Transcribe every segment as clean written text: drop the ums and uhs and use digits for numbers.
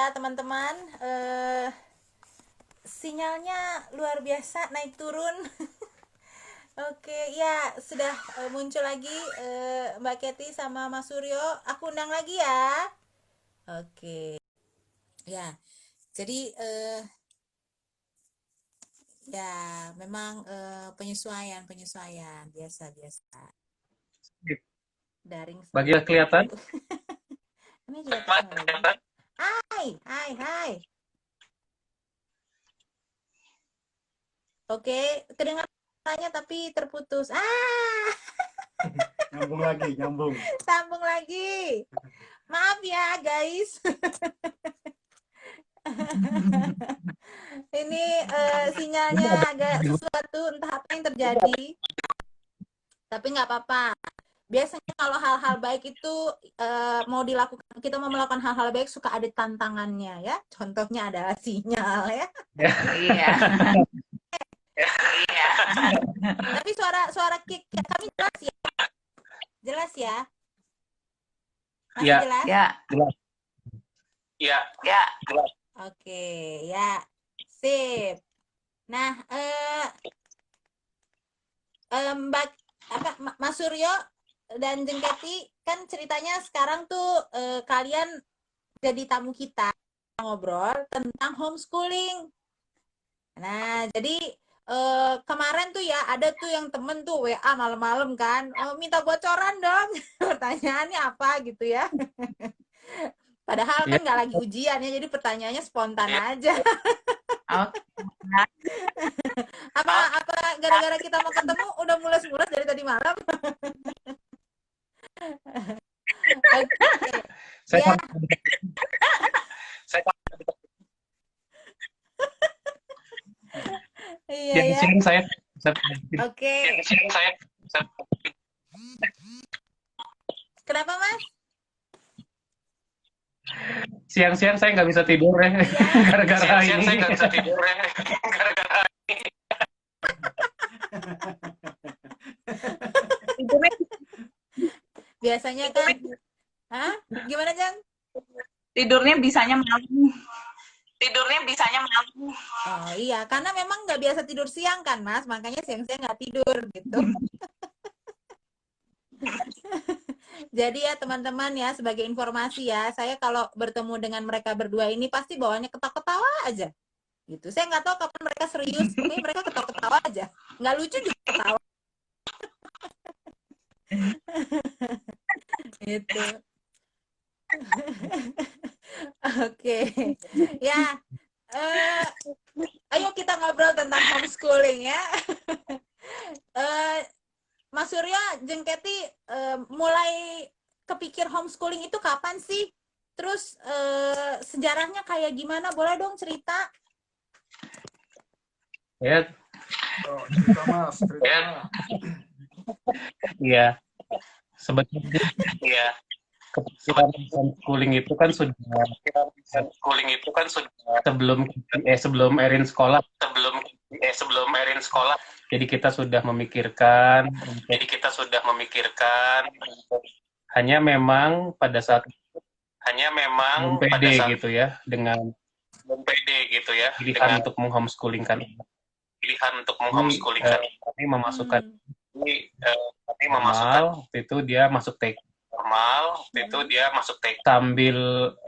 ya teman-teman. Sinyalnya luar biasa naik turun. Oke, ya sudah muncul lagi Mbak Kety sama Mas Suryo. Aku undang lagi ya. Oke, ya. Jadi ya memang penyesuaian biasa-biasa. Daring Bagi seperti kelihatan? itu. Ini juga teknologi. Hai. Oke, kedengarannya tapi terputus. Nyambung. Sambung lagi. Maaf ya, guys. Ini sinyalnya agak sesuatu, entah apa yang terjadi. Tapi nggak apa-apa. Biasanya kalau hal-hal baik itu mau dilakukan, kita mau melakukan hal-hal baik suka ada tantangannya ya. Contohnya adalah sinyal ya. Iya. Tapi suara kick kami jelas ya. Jelas ya. Masih Ya. jelas? Ya. Ya. Oke, ya. Sip. Nah, Mbak Mas Suryo dan Jeng Kety kan ceritanya sekarang tuh kalian jadi tamu kita ngobrol tentang homeschooling. Nah, jadi kemarin tuh ya ada tuh yang temen tuh WA malam-malam kan, minta bocoran dong. Pertanyaannya apa gitu ya. Padahal kan nggak lagi ujian ya, jadi pertanyaannya spontan aja. Apa gara-gara kita mau ketemu udah mules-mules dari tadi malam? Oke. Saya Iya ya. saya Oke. Kenapa, Mas? Siang-siang saya nggak bisa tidur ya. Gara-gara ini. Saya nggak bisa tidur ya. Gara-gara Biasanya kan, gimana Jang? Tidurnya bisanya malam. Oh iya, karena memang nggak biasa tidur siang kan Mas, makanya siang-siang nggak tidur gitu. Jadi ya teman-teman ya, sebagai informasi ya, saya kalau bertemu dengan mereka berdua ini pasti bawaannya ketawa-ketawa aja. Gitu. Saya nggak tahu kapan mereka serius, tapi mereka ketawa-ketawa aja. Nggak lucu juga ketawa. Itu. Oke. Ya. Ayo kita ngobrol tentang homeschooling ya. Mas Suryo, Jeng Kety, mulai kepikir homeschooling itu kapan sih? Terus sejarahnya kayak gimana? Boleh dong cerita? Ya. Cerita Mas, cerita. Iya. Sebetulnya kepikiran homeschooling itu kan sudah sebelum Erin sekolah. Jadi kita sudah memikirkan. Hanya memang pada saat belum pede gitu ya dengan pilihan untuk menghomeschooling kan. Kami memasukkan normal, waktu itu dia masuk TK. Sambil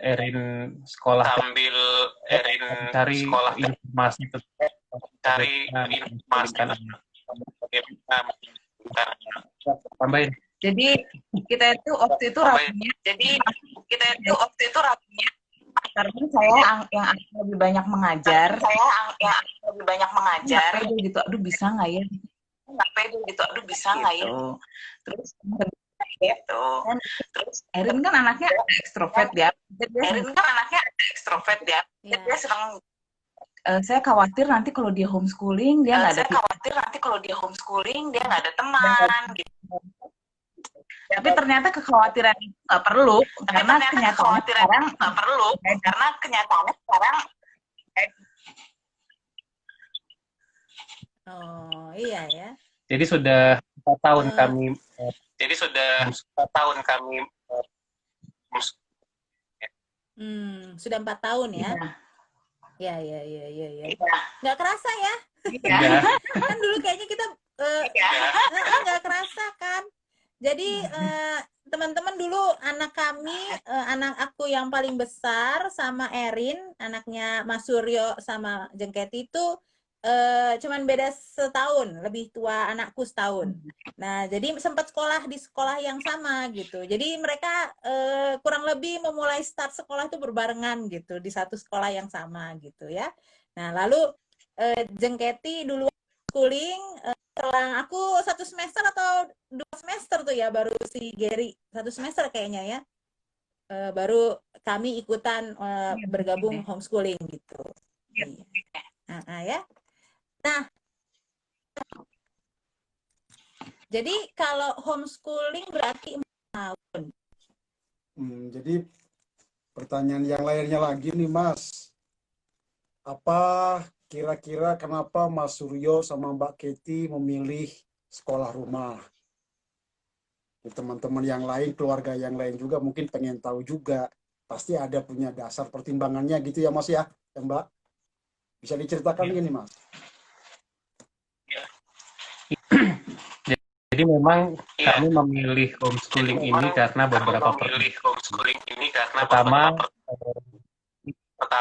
Erin sekolah, cari informasi tambahin. Jadi kita itu waktu itu rapinya. Karena saya yang lebih banyak mengajar. Pede gitu. Aduh bisa nggak ya? Terus Erin kan anaknya ekstrovert ya. Dia senang. Saya khawatir nanti kalau dia homeschooling dia nggak ada teman. Gitu. Tapi ternyata kekhawatiran itu nggak perlu karena kenyataannya sekarang. Oh iya ya. Jadi sudah 4 tahun kami. Sudah 4 tahun ya? Iya. Ya. Iya. Nggak kerasa ya? Iya. Kan dulu kayaknya kita nggak kerasa kan? Jadi teman-teman dulu anak kami, anak aku yang paling besar sama Erin, anaknya Mas Suryo sama Jengketi itu cuman beda setahun, lebih tua anakku setahun. Nah, jadi sempat sekolah di sekolah yang sama gitu. Jadi mereka kurang lebih memulai start sekolah itu berbarengan gitu di satu sekolah yang sama gitu ya. Nah, lalu Jengketi dulu schooling setelah aku 1 semester atau 2 semester tuh ya baru si Gary 1 semester kayaknya ya baru kami ikutan bergabung homeschooling gitu. Ya. Nah, jadi kalau homeschooling berarti 4 tahun. Jadi pertanyaan yang lainnya lagi nih Mas, apa kira-kira kenapa Mas Suryo sama Mbak Kety memilih sekolah rumah? Teman-teman yang lain, keluarga yang lain juga mungkin pengen tahu juga. Pasti ada punya dasar pertimbangannya gitu ya Mas ya, Mbak? Bisa diceritakan gini Mas? Jadi memang kami memilih homeschooling ini karena beberapa pertama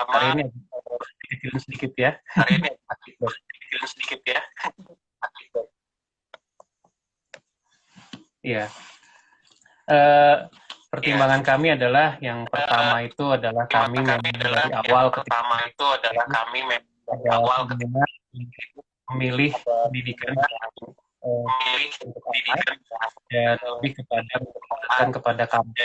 hari ini sedikit ya. Iya. Pertimbangan kami adalah yang pertama itu adalah kami memang dari awal ketika memilih pendidikan dan lebih kepada kami.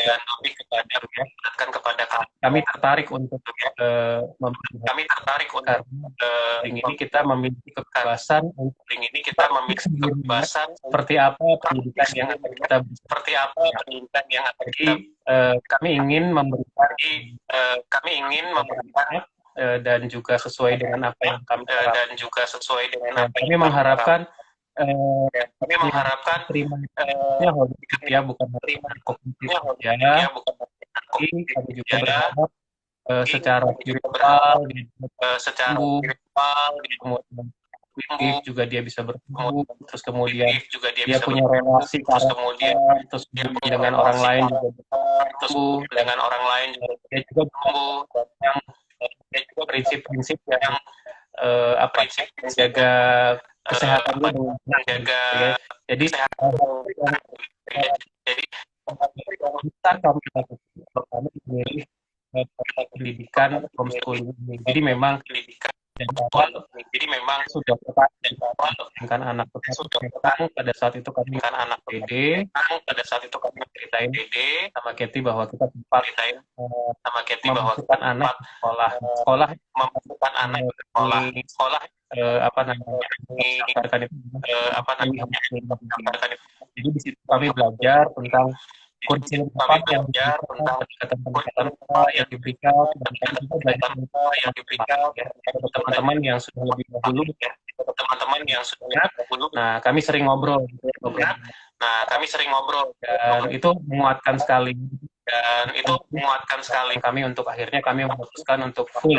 Kami tertarik untuk karena ini kita memiliki kebebasan untuk seperti apa pendidikan yang akan kita jadi kami ingin memberikan dan juga sesuai dengan apa yang kami kami mengharapkan terima ya bukan kognitif ya tapi kami juga berharap secara spiritual kemudian juga dia bisa bertumbuh terus kemudian dia punya relasi terus dengan orang lain juga bertumbuh dia juga yang prinsip-prinsip yang jaga kesehatan dengan jadi besar kami memilih pendidikan homeschooling ini. Jadi memang sudah dengan anak pada saat itu kami ceritain sama Kety bahwa kita sempat memasukkan anak sekolah jadi di situ kami belajar tentang kurikulum yang diberikan dan juga belajar teman-teman yang sudah lebih dahulu nah kami sering ngobrol dan itu menguatkan sekali kami untuk akhirnya kami memutuskan untuk full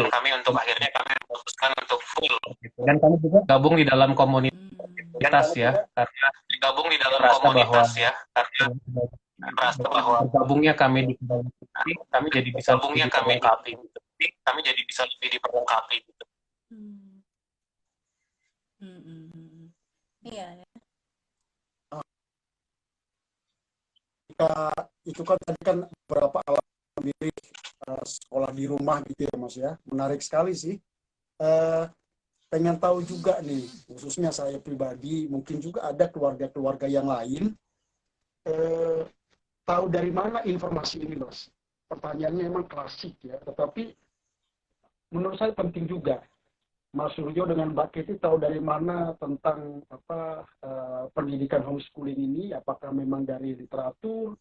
dan kami juga gabung di dalam komunitas ya karena bergabungnya kami di kami jadi bisa melengkapi Iya. Itu kan tadi kan beberapa alasan memilih sekolah di rumah gitu ya Mas ya. Menarik sekali sih. Pengen tahu juga nih, khususnya saya pribadi, mungkin juga ada keluarga-keluarga yang lain. Tahu dari mana informasi ini Mas? Pertanyaannya emang klasik ya, tetapi menurut saya penting juga. Mas Suryo dengan Mbak Kety tahu dari mana tentang pendidikan homeschooling ini? Apakah memang dari literatur,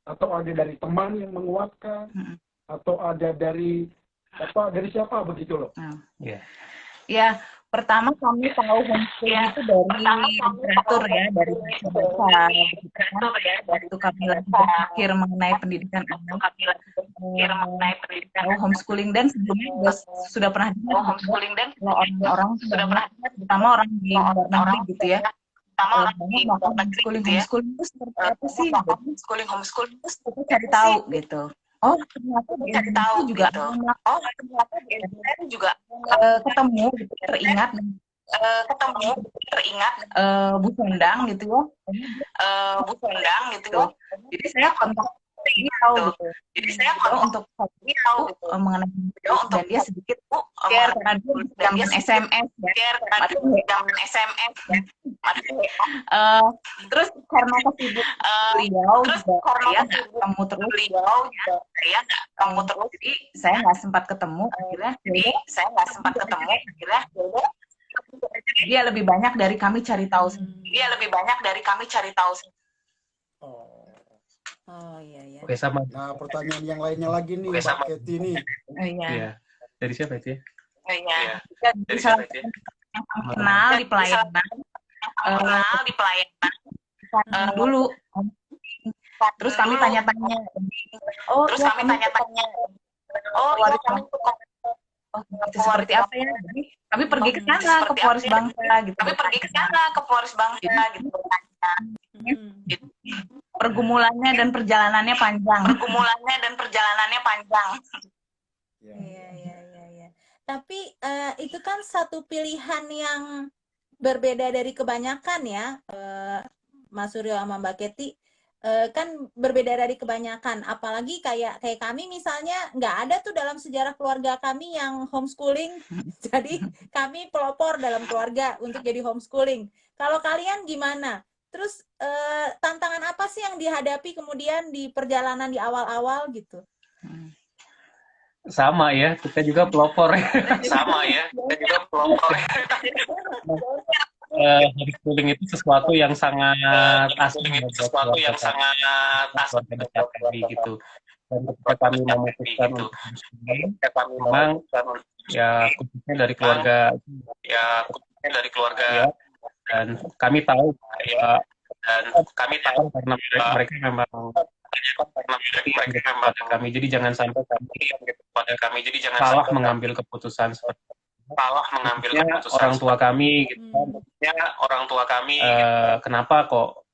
atau ada dari teman yang menguatkan, atau ada dari siapa begitu loh? Ya, Pertama kami tahu homeschooling itu dari literatur ya, dari baca gitu kan. Waktu kami lagi berpikir mengenai pendidikan anak, tahu homeschooling dan sebelumnya sudah pernah dengar homeschooling dan kalau orang-orang sudah pernah, terutama orang di luar negeri gitu ya. Banyak homeschooling itu seperti apa sih? Homeschooling itu kita cari tahu gitu. Oh ternyata cari tahu juga anak. Oh ternyata juga ketemu gitu, teringat Bu Sendang gitu ya. Jadi saya kontak tahu gitu. Untuk mengenai dan dia sedikit share karena dia zaman SMS ya. Terus karena kesibukan beliau juga saya nggak ketemu terus jadi saya nggak sempat ketemu akhirnya dia lebih banyak dari kami cari tahu Oh iya. Oke, sama. Nah, pertanyaan yang lainnya lagi nih, Mbak Kety nih. Iya. Dari siapa itu ya? Dari salah satu yang kami kenal di pelayanan dulu. Terus kami tanya-tanya. Itu seperti apa ya? Jadi, kami pergi ke sana ke Pewaris Bangsa gitu. Pergumulannya dan perjalanannya panjang. Iya. Tapi itu kan satu pilihan yang berbeda dari kebanyakan ya, Mas Suryo sama Mbak Kety. Kan berbeda dari kebanyakan, apalagi kayak kami misalnya nggak ada tuh dalam sejarah keluarga kami yang homeschooling, jadi kami pelopor dalam keluarga untuk jadi homeschooling. Kalau kalian gimana? Terus tantangan apa sih yang dihadapi kemudian di perjalanan di awal-awal gitu? Sama ya, kita juga pelopor. Homeschooling itu sesuatu yang sangat asing keluarga dekat kami gitu. Dan ketika kami memutuskan untuk homeschooling, memang ya khususnya dari keluarga ya, dan kami tahu karena mereka memang kami, jadi jangan sampai kami salah mengambil keputusan seperti orang tua kami gitu kenapa kok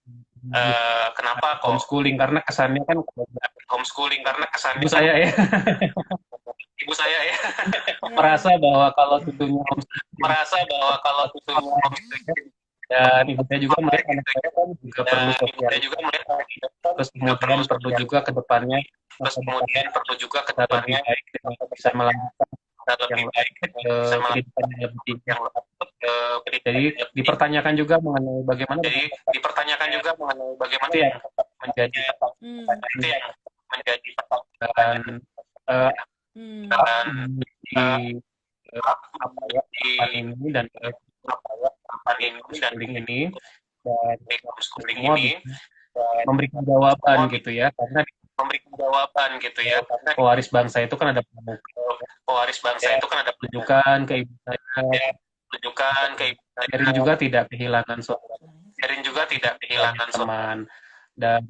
homeschooling, karena kesannya kan ibu saya ya merasa bahwa kalau cucunya homeschooling dan ibu saya juga melihat anak saya kan juga perlu sosial, terus kemudian perlu juga ke depannya lebih baik dan bisa melanjutkan yang pendidikan yang lebih tinggi. Jadi dipertanyakan juga mengenai bagaimana itu yang menjadi ini dan homeschooling ini dan semua memberikan jawaban gitu ya, karena pewaris bangsa itu kan ada tunjukkan ke ibu saya, Erin juga tidak kehilangan teman dan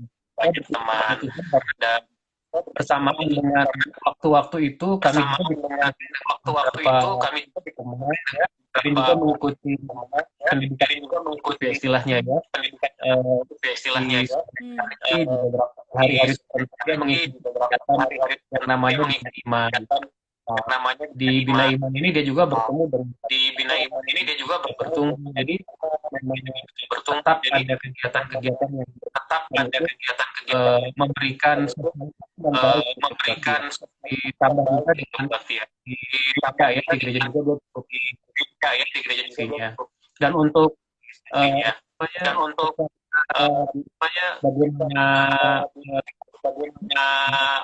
bersamaan dengan waktu-waktu itu kami juga Erin juga mengikuti pendidikan istilahnya ya, di beberapa hari-hari dia mengikuti kegiatan yang namanya Bina Iman. Di Bina Iman ini dia juga bertemu jadi tetap ada kegiatan-kegiatan yang memberikan ditambah juga dengan di gereja juga dia dan untuk bagaimana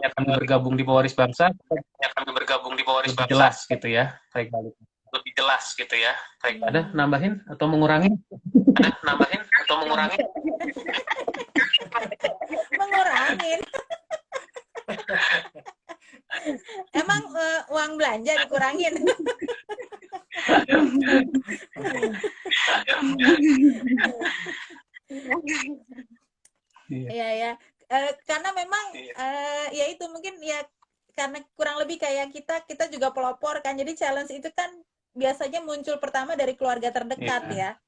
kami bergabung di Pewaris Bangsa lebih jelas gitu ya, ada nambahin atau mengurangi? Mengurangin. Emang uang belanja dikurangin? Iya ya. Karena memang ya itu mungkin ya karena kurang lebih kayak kita juga pelopor kan. Jadi challenge itu kan biasanya muncul pertama dari keluarga terdekat ya.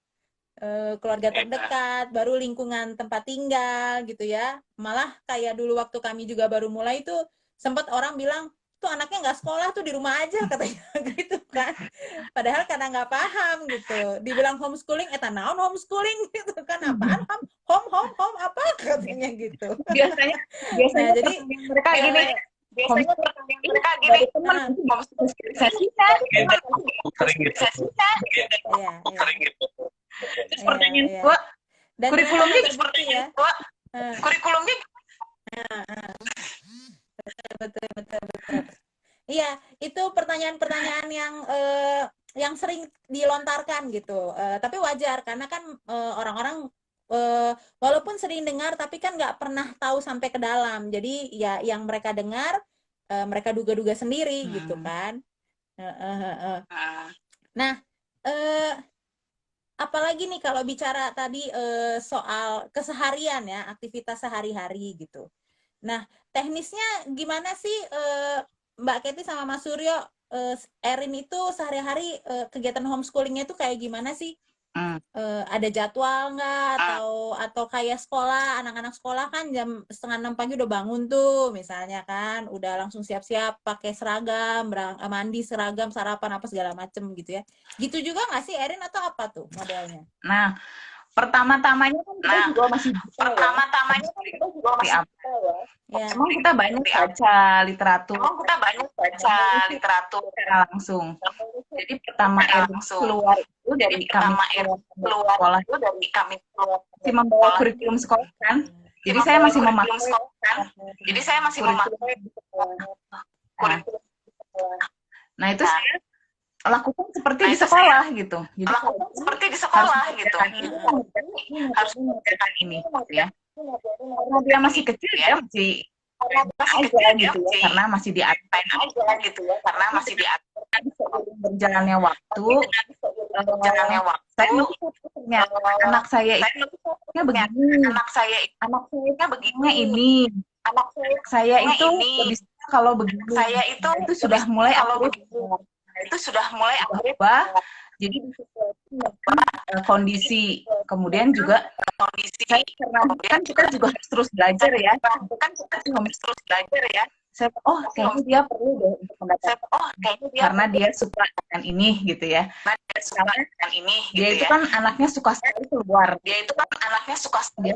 Keluarga terdekat, baru lingkungan tempat tinggal gitu ya. Malah kayak dulu waktu kami juga baru mulai itu sempat orang bilang tuh anaknya nggak sekolah tuh di rumah aja katanya gitu kan. Padahal karena nggak paham gitu. Dibilang homeschooling, naon homeschooling gitu kan, apaan home apa katanya gitu. Biasanya Nah, jadi mereka gini, mereka gini, teman mau sosialisasikan, Sering gitu. ya. Terus pertanyaan Iya. kedua, Dan kurikulumnya ternyata terbukti ya. kurikulumnya Betul. Iya, itu pertanyaan-pertanyaan yang sering dilontarkan gitu. Tapi wajar karena kan orang-orang walaupun sering dengar tapi kan nggak pernah tahu sampai ke dalam. Jadi ya yang mereka dengar mereka duga-duga sendiri gitu kan. Nah, apalagi nih kalau bicara tadi soal keseharian ya, aktivitas sehari-hari gitu. Nah, teknisnya gimana sih Mbak Kety sama Mas Suryo, Erin itu sehari-hari kegiatan homeschoolingnya itu kayak gimana sih? Ada jadwal nggak atau kayak sekolah, anak-anak sekolah kan jam 5:30 pagi udah bangun tuh misalnya kan, udah langsung siap-siap pakai seragam, mandi seragam, sarapan apa segala macem gitu ya. Gitu juga nggak sih Erin atau apa tuh modelnya? Nah, pertama-tamanya kan kita juga masih buta ya. Ya. Emang kita banyak baca literatur. Secara langsung. Jadi pertama keluar itu dari kami sekolah masih membawa kurikulum sekolah kan. Jadi saya masih memakai kurikulum. Nah, itu saya lakukan seperti di sekolah gitu. Jadi harus mengerjakan ini gitu ya. Karena dia masih kecil dia masih aja gitu ya, karena masih diatur berjalannya waktu. Saya punya anak saya itu begini, anak saya itu lebih suka kalau begini, itu sudah mulai berubah. Jadi kondisi, kemudian juga saya karena kan kita juga harus terus belajar ya. Saya kayaknya dia perlu deh untuk mendapatkan karena dia suka dengan ini gitu ya. Dia itu kan anaknya suka sekali keluar. Dia suka sekali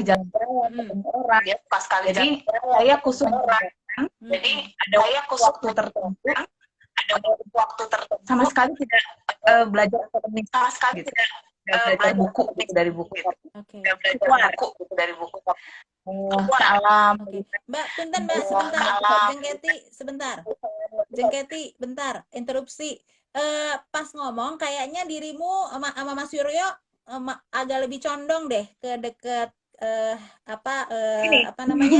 jalan-jalan ketemu orang. Jadi saya khusus ada waktu tertentu sama sekali tidak belajar akademik, belajar buku dari buku. Salam. Mbak, sebentar. Jengkety, bentar, interupsi. Pas ngomong kayaknya dirimu sama Mas Suryo agak lebih condong deh ke deket apa namanya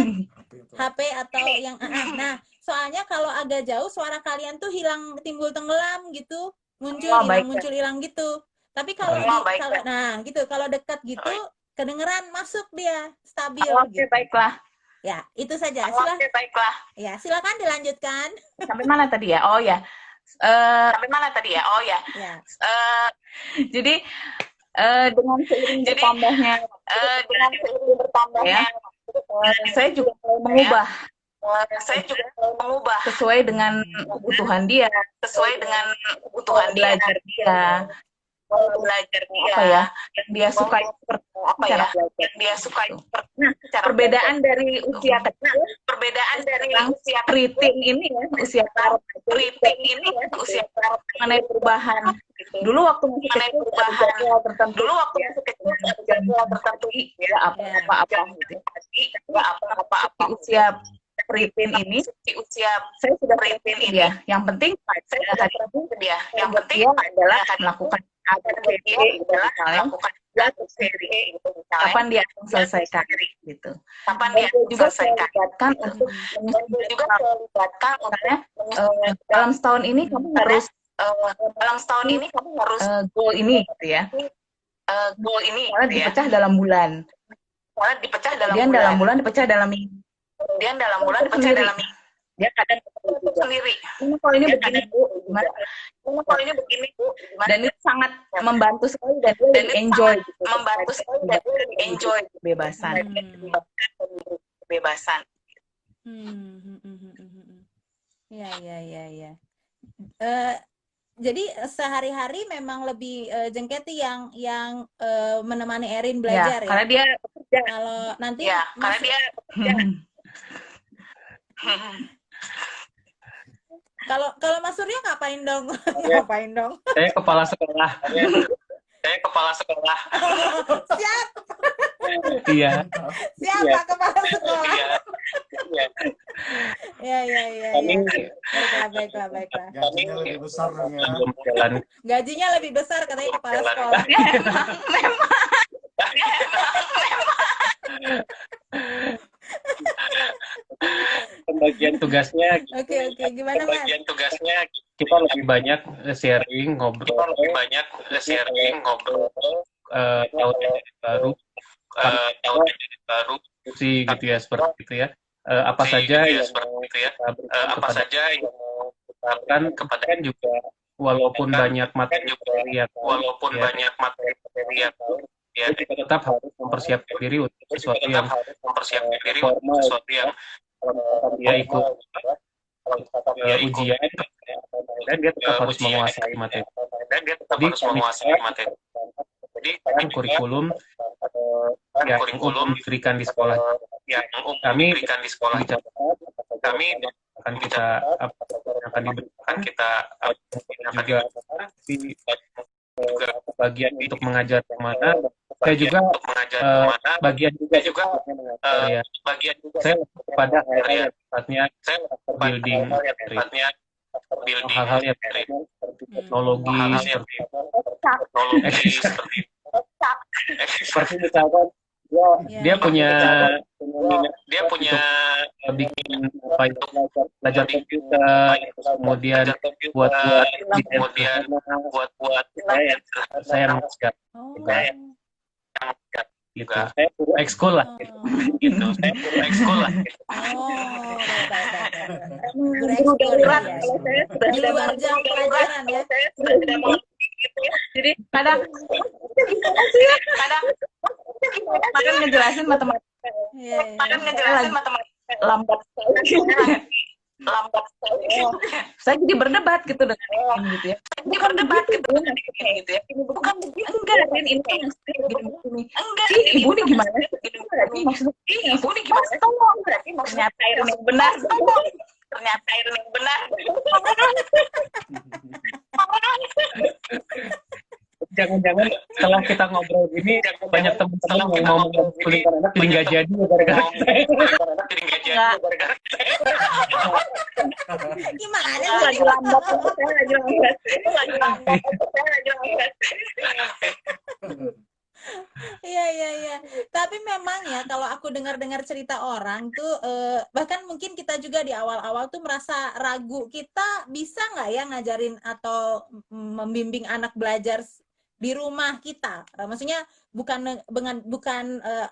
HP atau yang nah soalnya kalau agak jauh suara kalian tuh hilang, timbul tenggelam gitu, muncul hilang gitu. Tapi kalau nah gitu, kalau dekat gitu kedengeran masuk dia stabil gitu. Baiklah. Ya, itu saja. Ya, silakan dilanjutkan. Sampai mana tadi ya? Ya. Jadi dengan seiring bertambahnya ya, saya juga mengubah sesuai dengan kebutuhan dia, belajar dia, yang dia sukai seperti cara belajar. Nah, perbedaan dari usia kecil, kriting ini ya, usia mengenai perubahan. Dulu waktu masih kecil tertentu ya apa-apa gitu. Tapi usia kriting ini saya sudah kriting dia. Yang penting dia adalah melakukan kapan dia akan selesaikan gitu. Juga saya libatkan untuk dalam setahun ini kamu harus dalam setahun ini kamu harus goal ini gitu ya. Goal ini dipecah dalam bulan. Kemudian dalam bulan dipecah dalam minggu. Kemudian dalam bulan dipecah dalam minggu. Dia kadang sendiri. Ini kalau ini begini Bu, gimana? Ini kalau ini begini Bu, gimana? Dan itu sangat membantu sekali dan dia lebih enjoy gitu. Membantu sekali dan dia lebih enjoy kebebasan. Kebebasan. Ya. Jadi sehari-hari memang lebih Jengketi yang menemani Erin belajar ya. Karena dia bekerja. Kalau nanti karena dia bekerja. Kalau Mas Surya ngapain dong? Ngapain dong? Saya kepala sekolah. Siap. Iya. Siapa kepala sekolah? Ya. Baiklah. Gajinya lebih besar dong ya. Belum jalan. Gajinya lebih besar katanya kepala sekolah. Pembagian tugasnya Oke, gimana Mas? kita lebih banyak sharing, ngobrol, tahun yang baru, sih gitu ya, seperti itu ya. Apa saja yang kita berikan kepada kan juga walaupun banyak materi yang ya, kita tetap harus mempersiapkan diri untuk sesuatu yang formal, dia ikut ujian dan dia tetap harus menguasai materi. Jadi kan kurikulum yang umum diberikan di sekolah. Kami akan kita akan diberikan juga bagian untuk mengajar yang mana. Saya juga bagian juga ya. Saya kepada hal-hal yang sifatnya building hal-hal yang teknologi seperti misalkan dia punya bikin apa itu belajar komputer, kemudian buat saya mengajar gitu. Saya ekskul lah gitu. Di luar jam pelajaran ya. Jadi kadang ngejelasin matematika. Lambat sekali. Saya jadi berdebat gitu dengan Rin gitu ya. Bukan enggak Rin, ini kan begini. Enggak, ibu ini gimana? Maksudnya ibu ini gimana? Ternyata Rin yang benar. Jangan-jangan setelah kita ngobrol ini banyak teman-teman yang mau kuliah anak jadi nggak jadi gara-gara Gimana lagi lambat. Iya. Tapi memang ya kalau aku dengar-dengar cerita orang tuh bahkan mungkin kita juga di awal-awal tuh merasa ragu, kita bisa nggak ya ngajarin atau membimbing anak belajar di rumah kita. Maksudnya bukan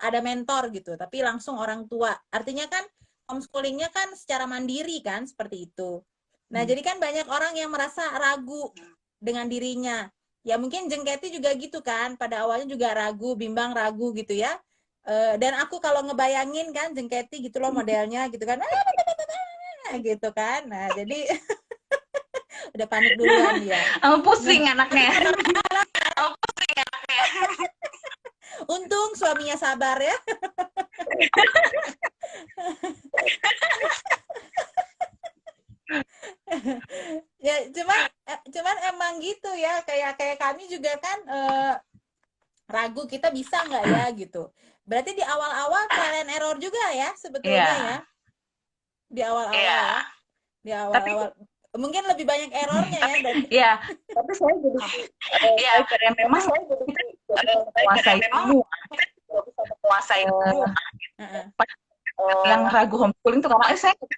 ada mentor gitu, tapi langsung orang tua. Artinya kan homeschoolingnya kan secara mandiri kan seperti itu. Nah, jadi kan banyak orang yang merasa ragu dengan dirinya. Ya mungkin Jengketi juga gitu kan, pada awalnya juga bimbang ragu gitu ya. Dan aku kalau ngebayangin kan Jengketi gitu loh modelnya gitu kan. Gitu kan. Nah, jadi udah panik duluan ya. Pusing anaknya. Untung suaminya sabar ya. Ya cuman emang gitu ya, kayak kami juga kan ragu kita bisa nggak ya gitu. Berarti di awal-awal trial and error juga ya sebetulnya ya. Di awal-awal ya. Di awal-awal mungkin lebih banyak errornya ya dan tapi saya jadi memang saya jadi menguasai ilmu yang ragu homeschooling tuh karena saya nggak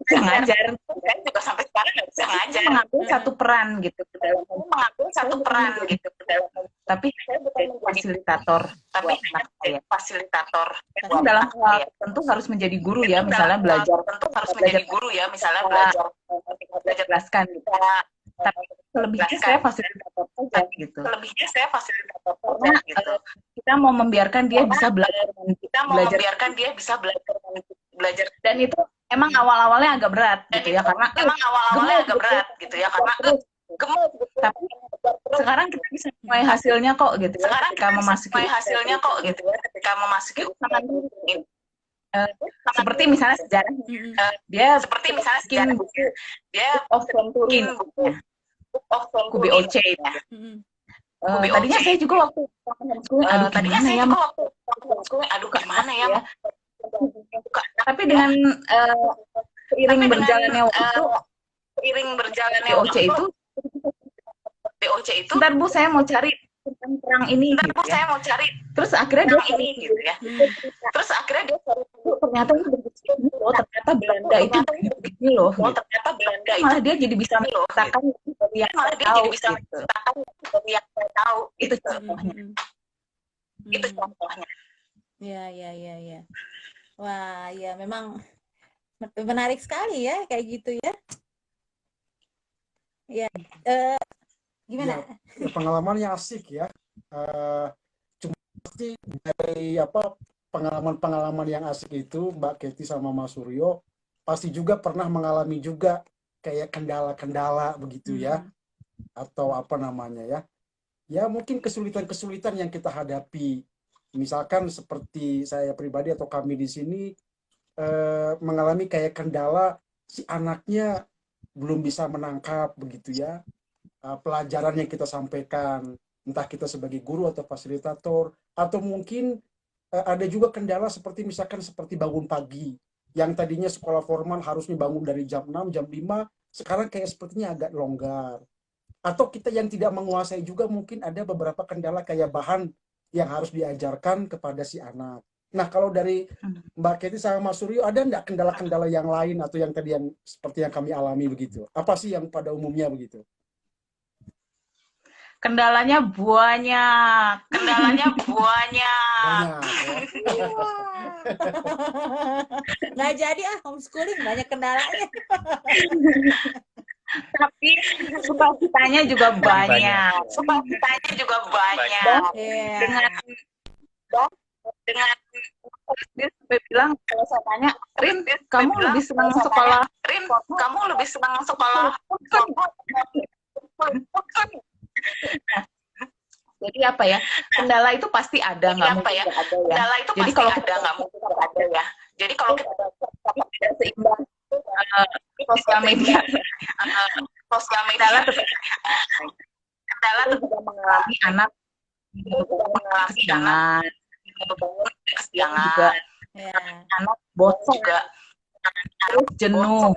bisa ngajar. Saya juga sampai sekarang nggak bisa ngajar. Saya mengambil satu peran gitu ke dalam tapi saya bukan fasilitator buat anak saya. Tapi dalam hal tentu harus menjadi guru ya, misalnya belajar jelaskan gitu. Tapi selebihnya saya fasilitator saja gitu. Karena kita mau membiarkan dia bisa belajar. Dan itu emang awal-awalnya agak berat gitu ya, karena gemuk gitu. Tapi sekarang kita bisa mulai hasilnya kok gitu ya, ketika memasuki usaha ini. Seperti misalnya sejarah, dia bikin buku of Turin, buku BOC ya. Tadinya saya juga waktu gimana ya, tapi dengan seiring berjalannya waktu BOC itu bentar Bu, saya mau cari tentang perang ini gitu ya. Terus akhirnya dia cari gitu ya. Ternyata ini begini loh, ternyata Belanda itu begini loh. Malah dia jadi bisa mengatakan dari yang tahu gitu. Itu contohnya. Ya. Wah, ya memang menarik sekali ya kayak gitu ya. Ya, gimana? Ya, pengalamannya asik ya. Cuma pasti dari pengalaman-pengalaman yang asik itu Mbak Kety sama Mas Suryo pasti juga pernah mengalami juga kayak kendala-kendala begitu ya, atau apa namanya ya. Ya mungkin kesulitan-kesulitan yang kita hadapi. Misalkan seperti saya pribadi atau kami di sini mengalami kayak kendala si anaknya belum bisa menangkap begitu ya pelajaran yang kita sampaikan, entah kita sebagai guru atau fasilitator, atau mungkin ada juga kendala seperti misalkan seperti bangun pagi, yang tadinya sekolah formal harusnya bangun dari jam 6, jam 5, sekarang kayak sepertinya agak longgar. Atau kita yang tidak menguasai juga mungkin ada beberapa kendala kayak bahan yang harus diajarkan kepada si anak. Nah, kalau dari Mbak Kety sama Mas Suryo, ada nggak kendala-kendala yang lain atau yang tadi yang seperti yang kami alami begitu? Apa sih yang pada umumnya begitu? Kendalanya banyak. Banyak. Nggak jadi homeschooling, banyak kendalanya. Tapi sukacitanya juga banyak. Yeah. Dengan dia sampai bilang, kalau saya tanya, Rin, kamu lebih senang sekolah? Nah, jadi apa ya, kendala itu pasti ada, nggak mungkin nggak ada ya. Jadi kalau kita tidak seimbang sosial media, kendala tetap mengalami anak kesiangan juga, anak bosan, terus jenuh,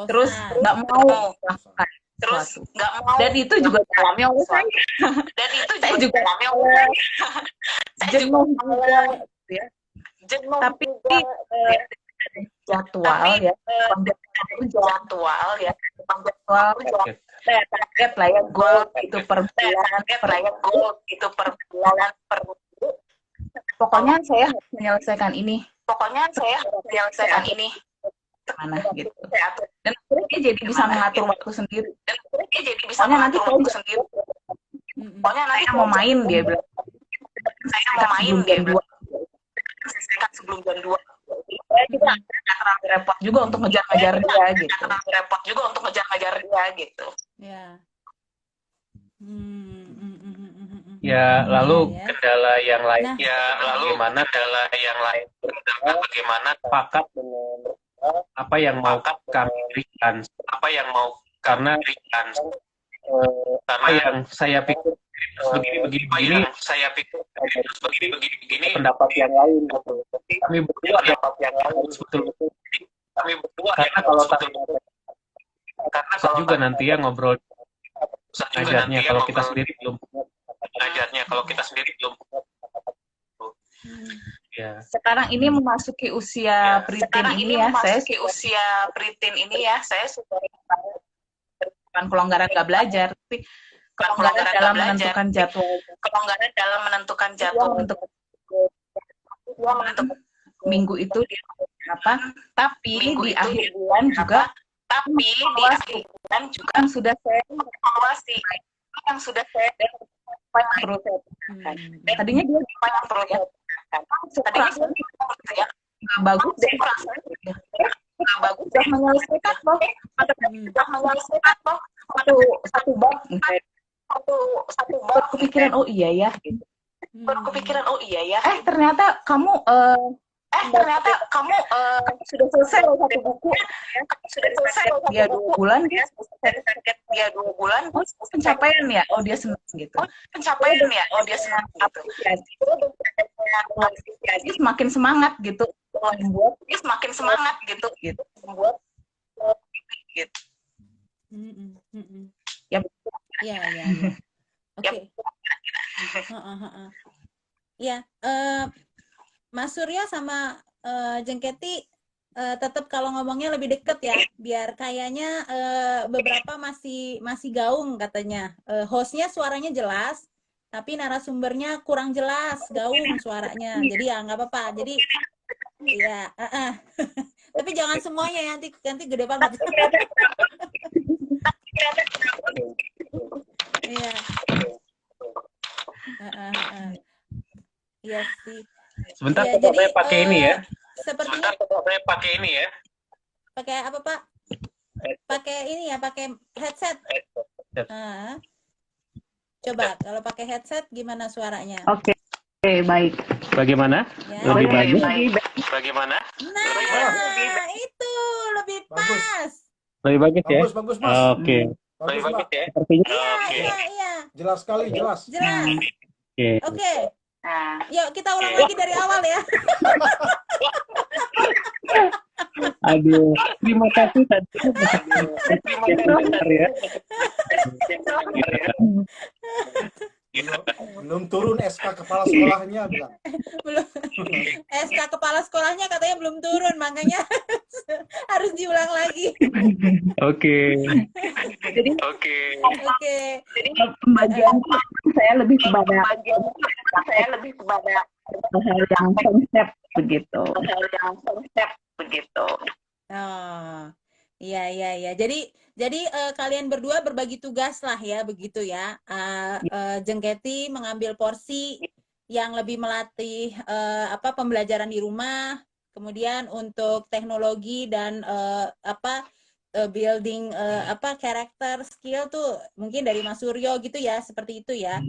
terus nggak mau melakukan sesuatu. Dan itu juga dialami oleh saya. Saya juga jenuh juga, ya. Tapi jadwal ya, target lah ya, goal itu per bulan, pokoknya saya harus menyelesaikan ini. Mana gitu. Dan akhirnya dia jadi bisa mengatur waktu sendiri. Pokoknya nanti saya mau main, dia bilang. Sebelum jam 2. Saya juga nggak terlalu repot juga untuk ngejar-ngejar dia gitu. Ya. Ya, lalu Ya. kendala yang lain. Nah. Bagaimana sepakat dengan apa yang mau kami berikan, karena apa yang saya pikir begini, pendapat yang lain gitu. Kami berdua harus betul-betul. Karena kalau susah juga nanti ya ngobrol ngajarnya kalau kita sendiri belum. Ya. Sekarang ini memasuki usia preteen ini ya, saya sudah bukan kelonggaran nggak belajar, tapi kelonggaran dalam menentukan jadwal untuk minggu itu dia apa, tapi di akhir bulan juga yang sudah saya evaluasi yang perlu saya lakukan. Tadinya dia ya, nggak bagus deh, udah menyelesaikan loh, satu bab, kepikiran oh iya ya gitu. Ternyata kamu sudah selesai loh satu buku, dia 2 bulan oh pencapaian ya, oh dia senang gitu, jadi semakin semangat gitu membuat ya. Iya, iya, iya. Oke. Ya, Mas Suryo sama Jeng Keti tetap kalau ngomongnya lebih deket ya, biar kayaknya beberapa masih gaung katanya. Hostnya suaranya jelas, tapi narasumbernya kurang jelas, gaung suaranya. Jadi ya nggak apa-apa. Jadi ya, tapi jangan semuanya, nanti gede banget. Iya. Iya sih. Sebentar, Ya, coba saya pakai ini ya. Sepertinya pakai apa, Pak? Pakai ini ya, pakai headset. Coba kalau pakai headset gimana suaranya? Oke, baik. Bagaimana? Ya. Lebih bagus? Nah, itu lebih pas. Lebih bagus ya? Bagus, Mas. Oke. Bagus, Mbak. Sepertinya Iya. Jelas sekali, jelas. Oke. Yuk kita ulang lagi dari awal ya. aduh, terima kasih tadi. Ya. Belum turun SK kepala sekolahnya bilang. Belum. SK kepala sekolahnya katanya belum turun, makanya harus diulang lagi. Oke. Jadi pembagian saya lebih kepada hal yang konsep begitu. Oh, iya. Jadi kalian berdua berbagi tugas lah ya, begitu ya. Jeng Keti mengambil porsi yang lebih melatih pembelajaran di rumah, kemudian untuk teknologi dan building karakter skill tuh mungkin dari Mas Suryo gitu ya, seperti itu ya.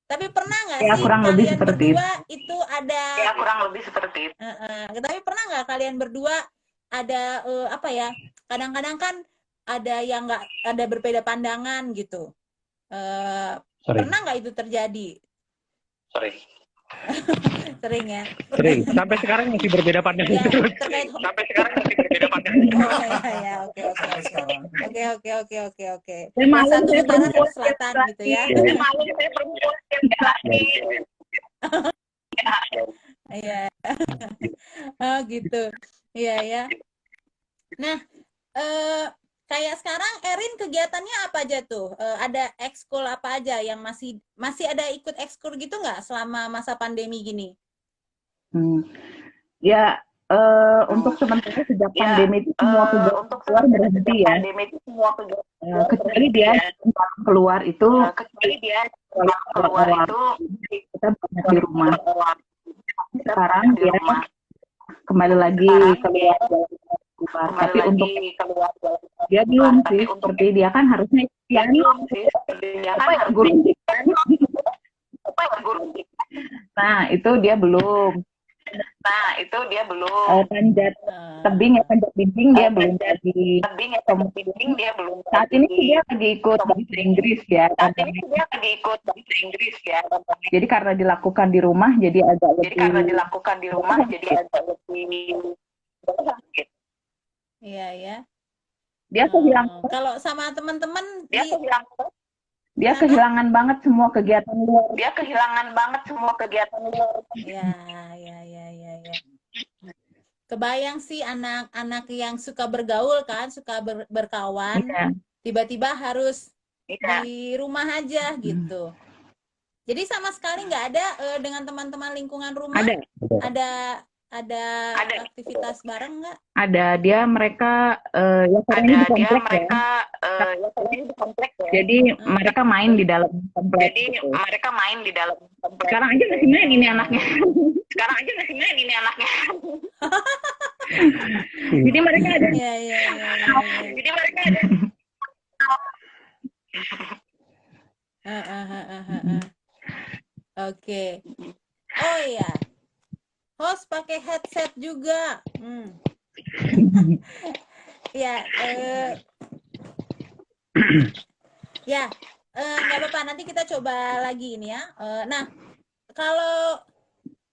Tapi pernah nggak Ya, sih kurang lebih kalian seperti berdua itu ada? Tapi pernah nggak kalian berdua ada kadang-kadang kan ada yang nggak ada berbeda pandangan gitu. Pernah nggak itu terjadi? Sering ya. Sering. Sampai sekarang masih berbeda pandangan. Ya, terkait Oke. Yang satu utara, satu selatan gitu ya. Iya. Oh gitu. Iya ya. Nah, kayak sekarang Erin kegiatannya apa aja tuh? Ada ekskul apa aja yang masih ada ikut ekskul gitu nggak selama masa pandemi gini? Ya, untuk sementara sejak pandemi itu semua kegiatan keluar berhenti ya. Kecuali dia keluar itu kita banyak di rumah. Sekarang dia kembali lagi keluar. Tapi untuk dia belum sih, seperti dia kan harusnya guru. Nah, itu dia belum. Panjat tebing ya, panjat dinding dia belum jadi. Saat ini dia lagi ikut bahasa Inggris ya. Jadi karena dilakukan di rumah jadi agak lebih. Iya ya. Dia kehilangan. Kalau sama teman-teman dia kehilangan banget semua kegiatan luar. Ya. kebayang sih anak-anak yang suka bergaul kan, suka berkawan, Iya. tiba-tiba harus di rumah aja gitu. Jadi sama sekali nggak ada dengan teman-teman lingkungan rumah, Ada. ada aktivitas bareng nggak? Ada, mereka ya karena ini di komplek ya. Jadi mereka main di dalam komplek. Gitu. Sekarang aja masih main ini anaknya. Jadi mereka ada. Iya. Oke. Oh iya. Host pakai headset juga. Ya, ya, nggak apa-apa. Nanti kita coba lagi ini ya. Nah, kalau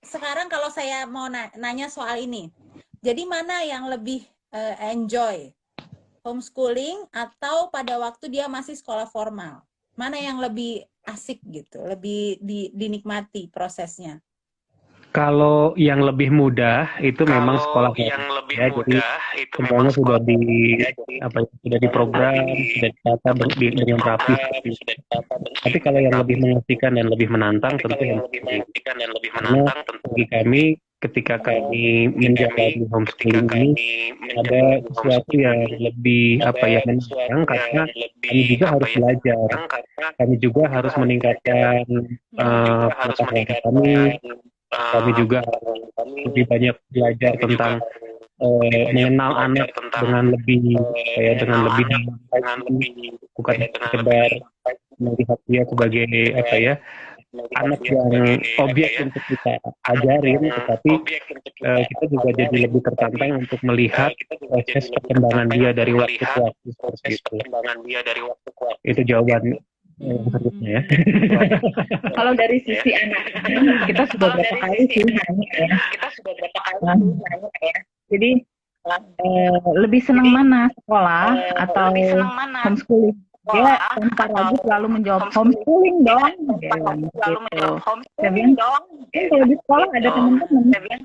sekarang kalau saya mau nanya soal ini, jadi mana yang lebih enjoy? Homeschooling atau pada waktu dia masih sekolah formal? Mana yang lebih asik gitu, lebih dinikmati prosesnya? Kalau yang lebih mudah itu memang sekolah yang lebih ya, mudah itu semuanya memang sudah sekolah sudah diprogram, sudah ditata dengan rapi. Tapi kalau yang lebih mengasihkan dan lebih menantang tentu yang bagi kami ketika kami menjalani homeschooling ini ada sesuatu yang lebih menantang karena kami juga harus belajar. Kami juga harus meningkatkan pengetahuan kami. Kami juga lebih banyak belajar tentang mengenal anak dengan lebih bukan sekedar melihat dia sebagai anak yang objek untuk kita ajarin, tetapi kita juga jadi lebih tertantang untuk melihat proses perkembangan dia dari waktu ke waktu seperti itu. Itu jawaban ya. Kalau dari sisi anak, kita sudah berapa kali sih nanya ya. Jadi lebih senang mana, sekolah atau homeschooling? Dia tanpa ragu selalu menjawab homeschooling dong. Saya bilang, kalau di sekolah ada teman-teman.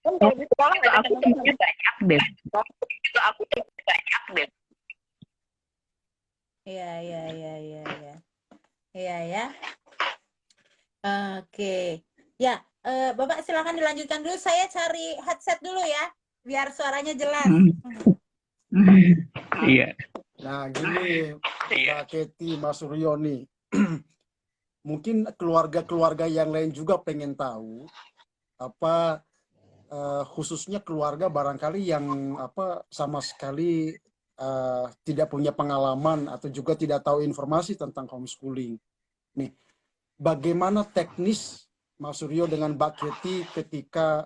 Aku temannya banyak deh. Iya ya. Oke. Ya, Bapak silakan dilanjutkan dulu. Saya cari headset dulu ya, biar suaranya jelas. Iya. Nah, gini, Mbak Kety, Mas Suryo nih. Mungkin keluarga-keluarga yang lain juga pengen tahu khususnya keluarga barangkali yang sama sekali tidak punya pengalaman atau juga tidak tahu informasi tentang homeschooling. Nih, bagaimana teknis Mas Suryo dengan Mbak Kety ketika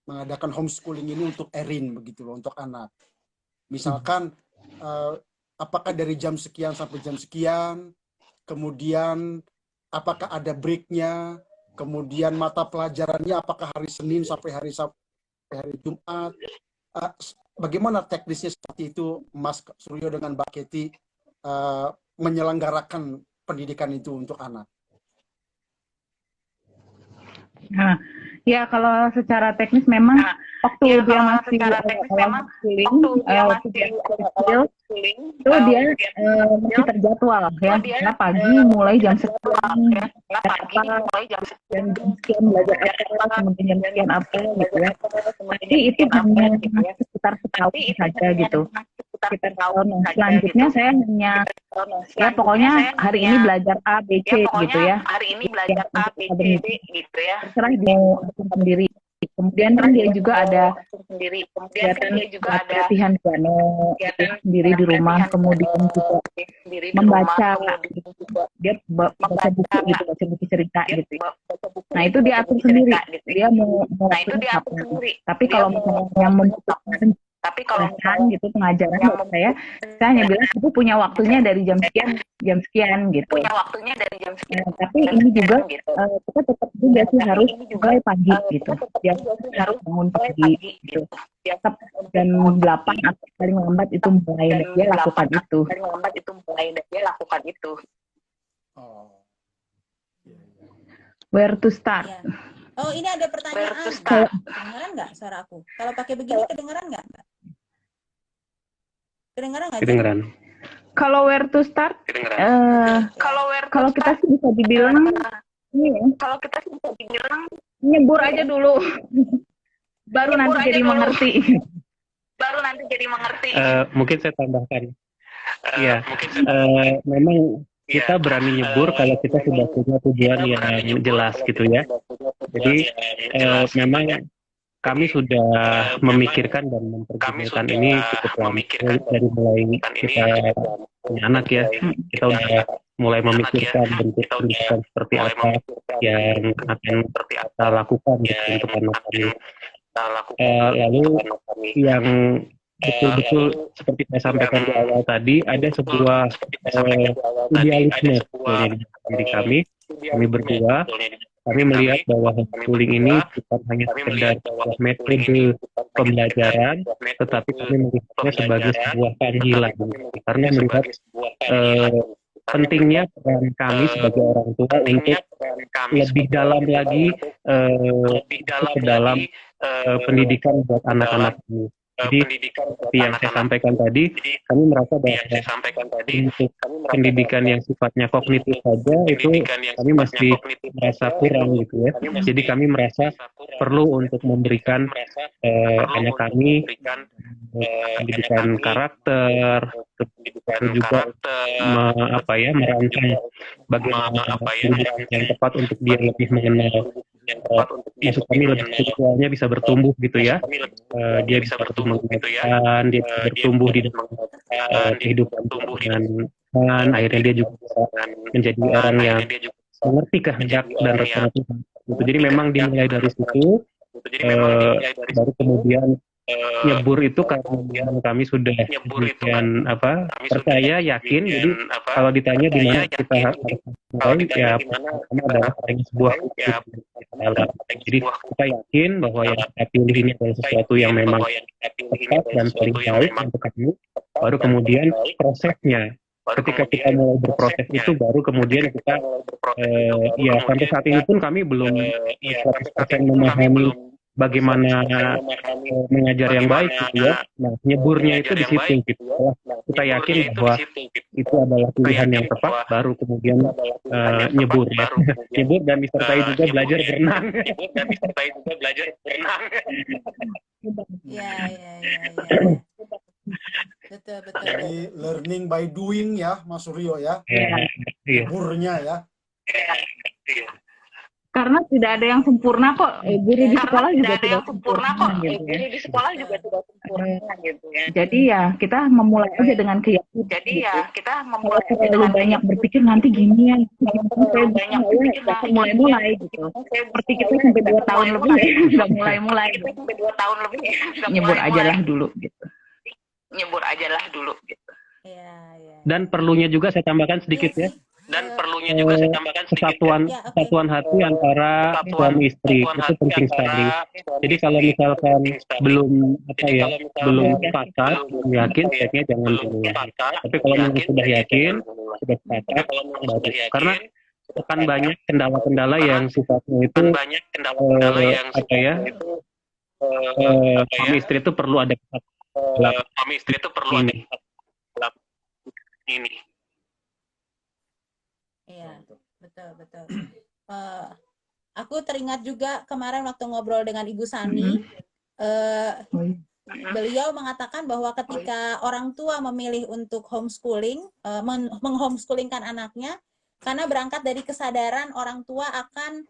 mengadakan homeschooling ini untuk Erin begitu loh, untuk anak. Misalkan apakah dari jam sekian sampai jam sekian, kemudian apakah ada breaknya, kemudian mata pelajarannya apakah hari Senin sampai hari Jumat, bagaimana teknisnya seperti itu Mas Suryo dengan Mbak Kety menyelenggarakan pendidikan itu untuk anak? Nah, ya kalau secara teknis memang waktu dia masih homeschooling itu dia masih terjadwal ya, karena pagi mulai jam sekian, dan jam sekian belajar apa, kemudian jam sekian apa gitu ya. Jadi itu hanya sekitar setahun saja gitu. Sekitar tahun. Selanjutnya saya hanya ya pokoknya hari ini belajar A, B, C gitu ya. Terserah dia sendiri. Kemudian kan dia juga ada kegiatan latihan piano sendiri di rumah, kemudian juga membaca, dia baca buku gitu, baca buku cerita gitu. Nah itu dia atur sendiri, dia mau waktunya kapan. Tapi kalau misalnya yang membutuhkan gitu pengajaran buat saya hanya bilang ibu punya waktunya dari jam sekian gitu. Tapi ini juga kita tetap juga sih harus mulai pagi gitu. Dia harus bangun pagi gitu. Dan 8 atau paling lambat itu mulai dia lakukan itu. Where to start? Ya. Oh, ini ada pertanyaan. Kalau Kedengaran nggak suara aku? Kalau pakai begini kedengaran nggak? Kedengaran nggak, Jen? Kedengeran. kalau where to start, kalau kita sih bisa dibilang ini ya, nyebur aja dulu, baru nanti jadi mengerti. Mungkin saya tambahkan. Ya, memang kita berani nyebur kalau kita sudah punya tujuan yang jelas gitu ya. Jadi memang kami sudah memikirkan dan mempergunakan ini cukup lama dari mulai kita punya anak ya. Kita udah mulai memikirkan bentuk pendidikan seperti apa yang akan kita lakukan gitu untuk anak kami. Lalu yang betul-betul seperti saya sampaikan di awal tadi, ada sebuah idealisme sebetulnya di diri kami berdua. Kami melihat bahwa homeschooling ini bukan hanya sekedar sebuah metode pembelajaran, tetapi kami melihatnya sebagai sebuah panggilan. Karena melihat pentingnya peran kami sebagai orang tua untuk lebih dalam lagi ke dalam pendidikan buat anak-anak ini. Jadi seperti yang saya sampaikan tadi, kami merasa bahwa untuk pendidikan yang sifatnya kognitif saja itu kami masih merasa kurang gitu ya. Jadi kami merasa perlu untuk memberikan anak kami pendidikan karakter, juga merancang bagaimana pendidikan yang tepat untuk dia lebih mengenal. Maksud kami lebih spiritualnya bisa bertumbuh gitu ya. Dia bisa bertumbuh mengenalkan, dia bisa bertumbuh di dalam kehidupan dengan akhirnya dia juga bisa menjadi orang yang mengerti kehendak dan rencana Tuhan. Jadi memang dimulai dari situ, baru kemudian nyebur itu karena kami sudah demikian percaya, yakin. Jadi kalau ditanya di mana kita harus mulai, ya pertama adalah adanya sebuah kebenaran. Jadi kita yakin bahwa yang kita pilih ini adalah sesuatu yang memang tepat dan paling baik untuk kami. Baru kemudian prosesnya, ketika kita mulai berproses itu, baru kemudian kita ya sampai saat ini pun kami belum 100% memahami bagaimana mengajar yang baik gitu ya. Nah, nyeburnya itu di situ gitu. Kita yakin bahwa itu adalah pilihan yang tepat, baru kemudian nyebur ya. Nyebur dan disertai juga belajar berenang. Ya. Betul. Jadi learning by doing ya, Mas Suryo ya. Iya. Burnya ya. Karena tidak ada yang sempurna kok, guru di sekolah juga tidak sempurna kok, gitu ya. Jadi ya kita memulai aja dengan keyakinan. Kalau terlalu banyak berpikir nanti gini ya, saya mulai gitu. Seperti kita sampai 2 tahun lebih nggak mulai. Nyebur aja lah dulu gitu. Iya. Dan perlunya juga saya tambahkan sedikit ya. Kesatuan hati antara suami istri itu penting sekali. Jadi kalau misalkan belum sepakat, yakin, sebaiknya jangan dulu. Tapi kalau memang sudah yakin, sudah sepakat, bagus. Karena akan banyak kendala-kendala yang sifatnya itu suami istri itu perlu ada ini. Iya, betul. Aku teringat juga kemarin waktu ngobrol dengan Ibu Sani, beliau mengatakan bahwa ketika orang tua memilih untuk homeschooling, menghomeschoolingkan anaknya, karena berangkat dari kesadaran orang tua akan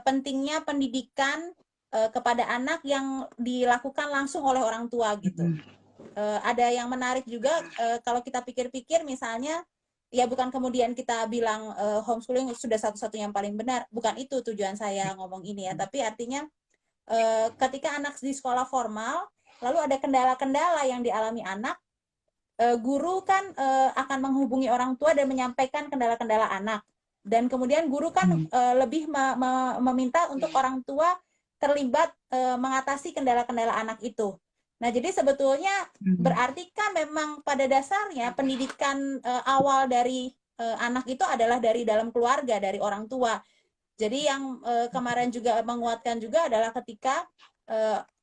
pentingnya pendidikan kepada anak yang dilakukan langsung oleh orang tua gitu. Ada yang menarik juga kalau kita pikir-pikir, misalnya ya bukan kemudian kita bilang homeschooling sudah satu-satunya yang paling benar, bukan itu tujuan saya ngomong ini ya, tapi artinya ketika anak di sekolah formal lalu ada kendala-kendala yang dialami anak, guru kan akan menghubungi orang tua dan menyampaikan kendala-kendala anak, dan kemudian guru kan lebih meminta untuk orang tua terlibat mengatasi kendala-kendala anak itu. Nah, jadi sebetulnya berarti kan memang pada dasarnya pendidikan awal dari anak itu adalah dari dalam keluarga, dari orang tua. Jadi yang kemarin juga menguatkan juga adalah ketika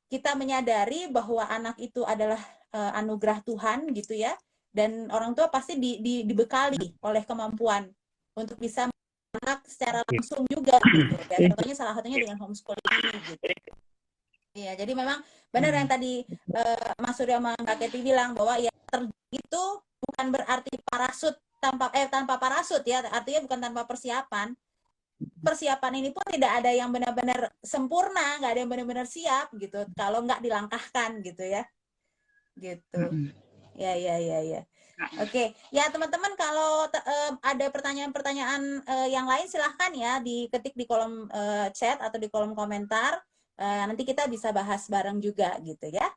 kita menyadari bahwa anak itu adalah anugerah Tuhan gitu ya, dan orang tua pasti dibekali oleh kemampuan untuk bisa anak secara langsung juga gitu. Ya, contohnya salah satunya dengan homeschooling ini gitu. Iya, jadi memang benar yang tadi Mas Surya sama Kak Keti bilang bahwa ya itu bukan berarti parasut tanpa parasut ya, artinya bukan tanpa persiapan. Persiapan ini pun tidak ada yang benar-benar sempurna, nggak ada yang benar-benar siap gitu kalau nggak dilangkahkan gitu ya. Gitu. Ya. Oke, ya teman-teman kalau ada pertanyaan-pertanyaan yang lain silahkan ya diketik di kolom chat atau di kolom komentar. Nanti kita bisa bahas bareng juga gitu ya.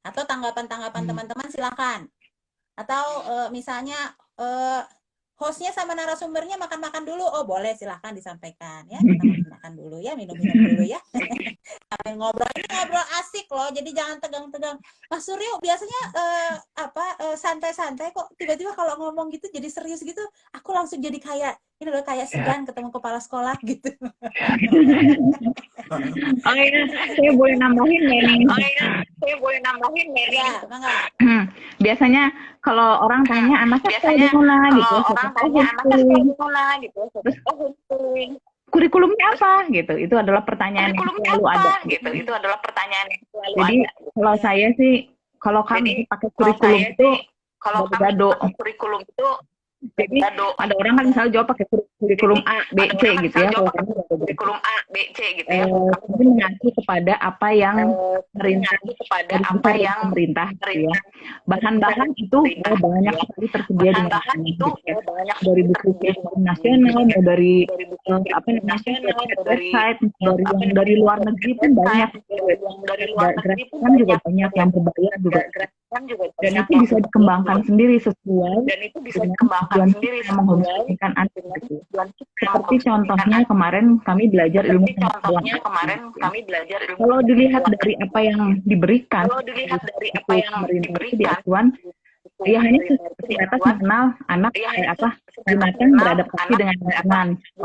Atau tanggapan-tanggapan teman-teman silahkan. Atau misalnya hostnya sama narasumbernya makan-makan dulu, oh boleh silahkan disampaikan ya, kita makan dulu ya, minum-minum dulu ya. Sambil ngobrol, ini ngobrol asik loh, jadi jangan tegang-tegang. Mas Suryo biasanya santai-santai kok, tiba-tiba kalau ngomong gitu jadi serius gitu, aku langsung jadi kayak ini loh, kayak segan ketemu kepala sekolah gitu. Oh iya, saya boleh nambahin nggak nih? Ya, mangga. Biasanya kalau orang tanya anaknya sekolah di mana gitu, terus kurikulumnya apa gitu, itu adalah pertanyaan yang selalu ada. Jadi kalau saya sih, kalau kami pakai kurikulum itu gado. Jadi ada orang kan misalnya jawab pakai kurikulum A, B, C gitu ya. Kalau kami kurikulum A, B, C gitu ya. Kami mengacu kepada apa yang pemerintah gitu ya. Bahan-bahan itu banyak sekali tersedia di mana gitu ya. Dari buku kurikulum nasional, dari website, dari luar negeri pun banyak. Gratisan juga banyak, yang berbayar juga. Dan itu bisa dikembangkan sendiri sesuai dengan tujuan menghobikan anak gitu. Seperti contohnya kemarin kami belajar ilmu pengetahuan. Kalau dilihat dari apa yang diberikan pemerintah itu di acuan, ya hanya sebatas mengenal anak binatang beradaptasi dengan lingkungan. Gitu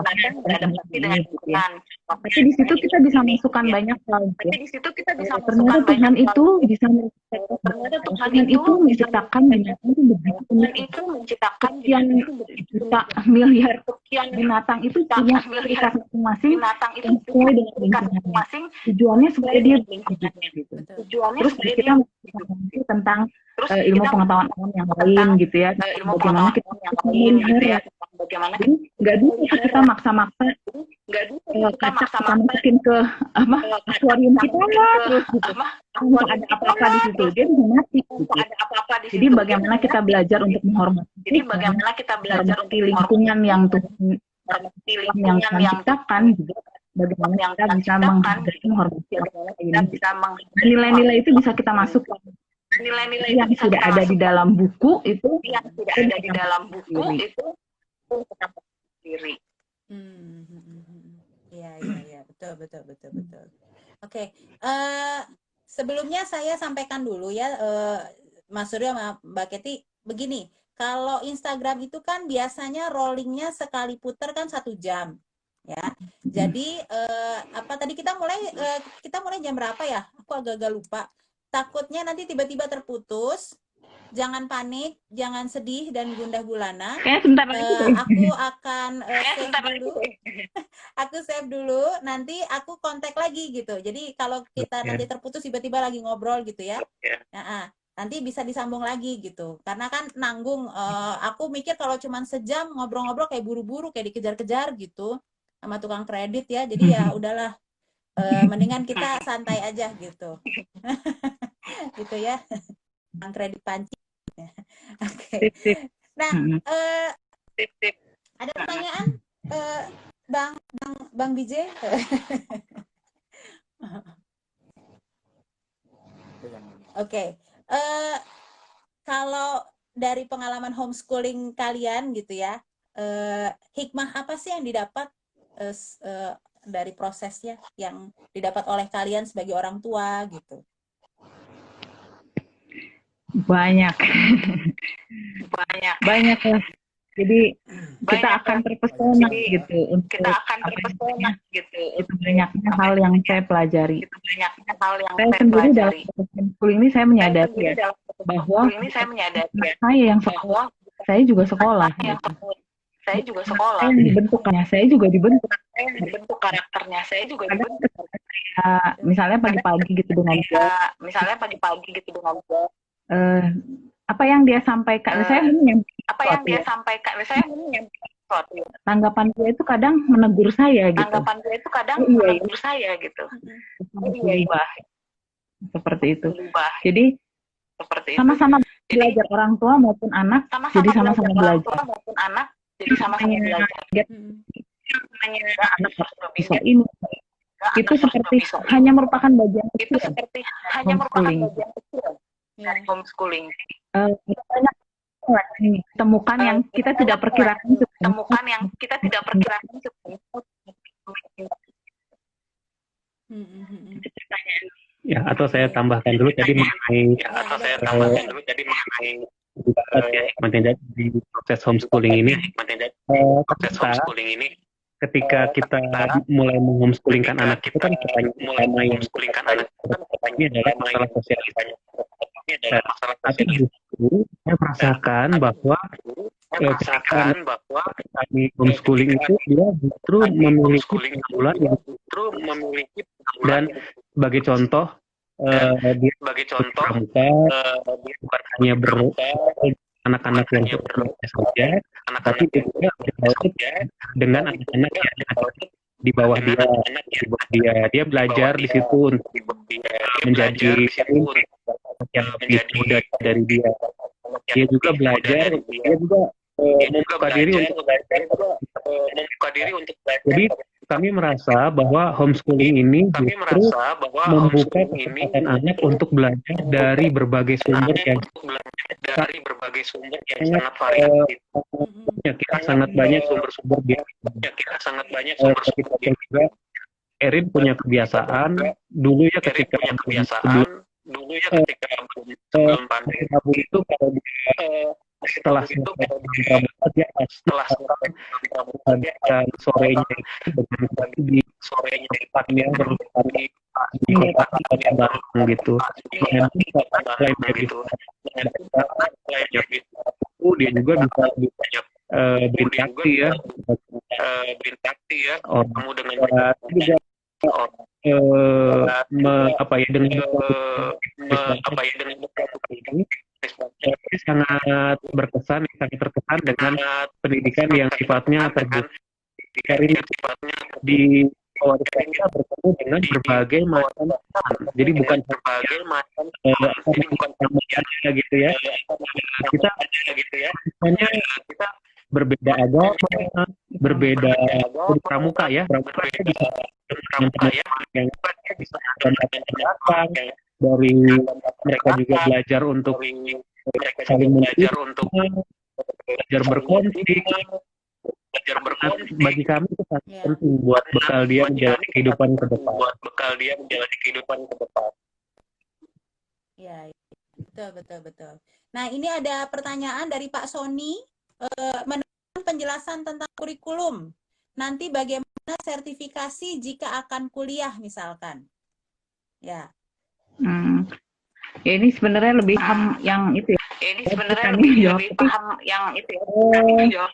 ya. Tapi di situ kita bisa masukkan banyak hal. Ternyata Tuhan itu bisa menciptakan binatang itu sekian juta miliar binatang itu punya ciri masing-masing yang sesuai dengan lingkungannya. Tujuannya supaya dia gitu. Terus kita tentang ilmu pengetahuan alam yang lain gitu ya, bagaimana kita melihara. Jadi nggak bisa kita maksa-maksa kaca kita masukin ke akuarium kita terus gitu, tanpa ada apa-apa di situ, dia bisa mati gitu. Jadi bagaimana kita belajar untuk menghormati lingkungan yang Tuhan ciptakan juga, bagaimana kita bisa menghormati nilai-nilai itu bisa kita masukkan. Nilai-nilai yang tidak ada di dalam buku itu sendiri. Iya, betul. Oke, sebelumnya saya sampaikan dulu ya, Mas Suryo sama Mbak Keti, begini, kalau Instagram itu kan biasanya rollingnya sekali putar kan 1 jam, ya. Jadi tadi kita mulai jam berapa ya? Aku agak-agak lupa. Takutnya nanti tiba-tiba terputus. Jangan panik, jangan sedih dan gundah gulana. Aku akan save dulu, nanti aku kontak lagi gitu. Jadi kalau kita nanti terputus tiba-tiba lagi ngobrol gitu ya, nanti bisa disambung lagi gitu. Karena kan nanggung, aku mikir kalau cuma sejam ngobrol-ngobrol kayak buru-buru, kayak dikejar-kejar gitu sama tukang kredit ya. Jadi ya udahlah, mendingan kita santai aja gitu. Gitu ya. Tukang kredit panci. Oke. Nah, ada pertanyaan, Bang BJ? Oke. Kalau dari pengalaman homeschooling kalian gitu ya, hikmah apa sih yang didapat dari prosesnya yang didapat oleh kalian sebagai orang tua gitu? Banyak ya. Jadi kita Banyak akan ya. terpesona Jadi gitu untuk kita akan apa terpesona namanya gitu itu banyaknya hal yang saya pelajari. itu banyaknya hal yang Saya saya sendiri dalam pelajari. proses homeschooling ini saya Saya menyadari sendiri ya dalam proses bahwa homeschooling ini saya menyadari anak ya saya yang sekolah, bahwa saya juga sekolah anak yang gitu. sekolah, saya juga Anak sekolah. saya yang dibentuknya, saya juga dibentuk. Saya yang dibentuk karakternya, saya juga Kadang dibentuk. misalnya pagi-pagi gitu dengan dia, Misalnya pagi-pagi gitu dengan dia, eh, apa yang dia sampaikan, saya yang apa yang dia sampaikan, saya menyampaikan sesuatu. tanggapan dia itu kadang menegur saya gitu. Tanggapan dia itu kadang Oh, iya, menegur saya gitu. berubah seperti itu. Berubah Jadi seperti itu. sama-sama Jadi belajar orang tua maupun anak, sama-sama jadi sama-sama belajar orang tua belajar. maupun anak, jadi sama-sama belajar. Namanya anak harus bisa ini. Itu seperti hanya merupakan bagian Itu kecil seperti hanya merupakan homeschooling. bagian kecil dari homeschooling. Banyak temukan yang kita tidak perkirakan. Temukan yang kita tidak perkirakan. Ya, atau saya tambahkan dulu tadi mengenai di proses homeschooling ini. Ketika kita mulai menghomeschoolingkan anak itu kan pertanyaan ini adalah masalah sosialisasi. Tapi justru saya merasakan bahwa ketika kami homeschooling itu dia justru memiliki bulan yang dan sebagai contoh dia pramuka bukan hanya anak-anak yang saja, tapi juga berbaur dengan anak-anak yang di bawah dia belajar di situ untuk menjadi yang lebih muda dari dia juga belajar, dia juga membuka diri untuk belajar. Jadi kami merasa bahwa homeschooling ini justru membuka kesempatan anak untuk belajar dari berbagai sumber yang sangat variatif. Kita sangat banyak sumber-sumber dia. Kita juga Erin punya kebiasaan dulu ya ketika sebelum pandemi itu kalau setelah dia dan sorenya itu dengan di tempatnya berusaha di kota Bandung gitu. Nanti selain dari itu dia juga bisa berinteraksi ya. Kamu dengan juga ini sangat berkesan, sangat terkesan dengan pendidikan yang sifatnya terbuka. Di awal kita bertemu dengan berbagai macam, jadi bukan gitu ya. Kita hanya berbeda agama, berbeda pramuka ya. Pramuka yang bisa belakang dari mereka juga belajar untuk saling menerima, belajar berkonflik. Bagi kami itu sangat penting buat bekal dia menjalani kehidupan ke depan. Ya, betul. Nah, ini ada pertanyaan dari Pak Sony. Menurut penjelasan tentang kurikulum, nanti bagaimana sertifikasi jika akan kuliah misalkan? Ya. Ya ini sebenarnya lebih paham yang itu ya. Ini sebenarnya lebih paham yang itu ya.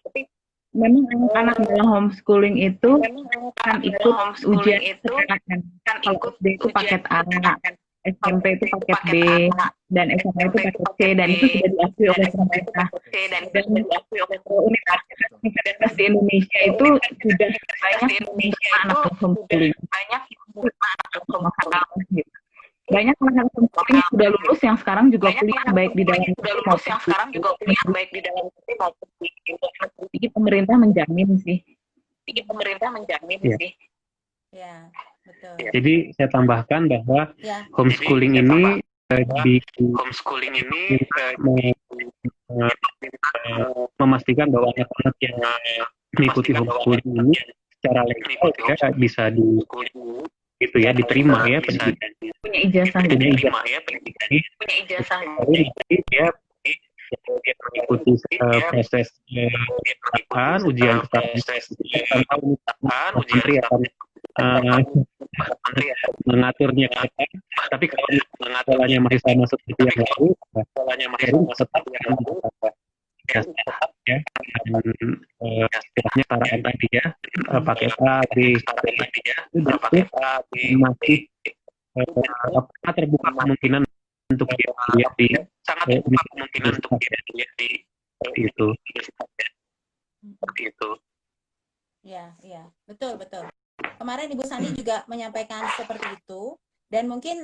Memang anak-anak dalam homeschooling itu kan ikut ujian kesehatan. Kalau SD itu paket A, SMP itu paket B, dan SMA itu paket C, dan itu sudah diakui oleh pemerintah. Dan universitas di Indonesia itu sudah banyak anak homeschooling. Banyak anak homeschooling yang sudah lulus yang sekarang juga kuliah baik di dalam negeri maupun jadi pemerintah menjamin sih. Ya, betul. Jadi saya tambahkan bahwa homeschooling ini memastikan bahwa anak-anak yang mengikuti homeschooling ini secara legal ya bisa diterima ya pendidikan. Punya ijazah. Jadi dia dia mengikuti proses ujian tetap menteri akan mengaturnya ke depan. Tapi kalau polanya masih sama seperti yang lalu, Erin tetap ya, dan istilahnya taraan tadi ya, pakai A, B, itu masih apakah terbuka kemungkinan untuk dia kuliah di itu. Ya, betul. Kemarin Ibu Sani juga menyampaikan seperti itu, dan mungkin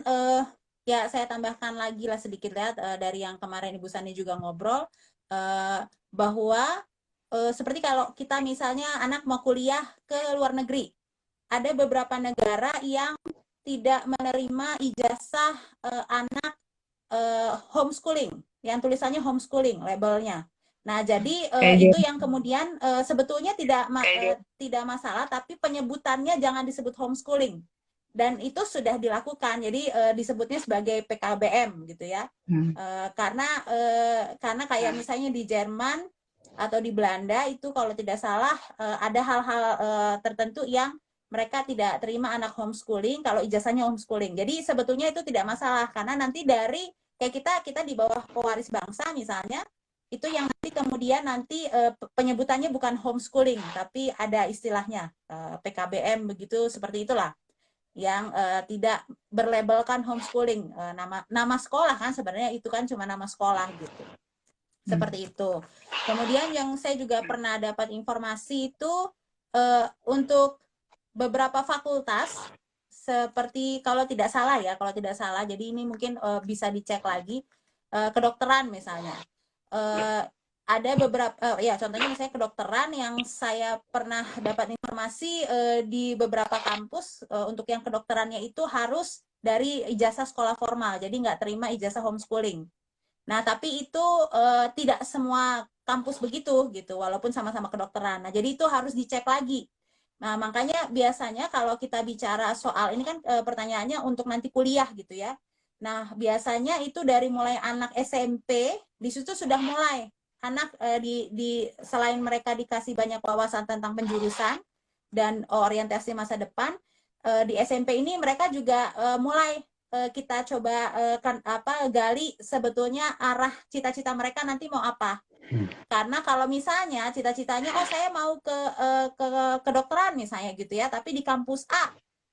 ya saya tambahkan lagi lah sedikit dari yang kemarin Ibu Sani juga ngobrol, bahwa seperti kalau kita misalnya anak mau kuliah ke luar negeri, ada beberapa negara yang tidak menerima ijazah anak homeschooling, yang tulisannya homeschooling labelnya. Nah, jadi itu yang kemudian sebetulnya tidak masalah, tapi penyebutannya jangan disebut homeschooling. Dan itu sudah dilakukan, jadi disebutnya sebagai PKBM gitu ya. Karena kayak misalnya di Jerman atau di Belanda itu kalau tidak salah ada hal-hal tertentu yang mereka tidak terima anak homeschooling kalau ijazahnya homeschooling. Jadi sebetulnya itu tidak masalah, karena nanti dari kayak kita di bawah pewaris bangsa misalnya, itu yang kemudian penyebutannya bukan homeschooling, tapi ada istilahnya PKBM begitu, seperti itulah, yang tidak berlabelkan homeschooling, nama sekolah kan sebenarnya itu kan cuma nama sekolah gitu. Seperti itu. Kemudian yang saya juga pernah dapat informasi itu untuk beberapa fakultas, seperti kalau tidak salah, jadi ini mungkin bisa dicek lagi, kedokteran misalnya. Ada beberapa, contohnya misalnya kedokteran yang saya pernah dapat informasi di beberapa kampus, untuk yang kedokterannya itu harus dari ijazah sekolah formal, jadi nggak terima ijazah homeschooling. Nah, tapi itu tidak semua kampus begitu gitu, walaupun sama-sama kedokteran. Nah, jadi itu harus dicek lagi. Nah, makanya biasanya kalau kita bicara soal ini kan pertanyaannya untuk nanti kuliah gitu ya. Nah, biasanya itu dari mulai anak SMP, di situ sudah mulai anak selain mereka dikasih banyak wawasan tentang penjurusan dan orientasi masa depan, di SMP ini mereka juga mulai kita coba gali sebetulnya arah cita-cita mereka nanti mau apa. Karena kalau misalnya cita-citanya saya mau ke kedokteran misalnya gitu ya, tapi di kampus A,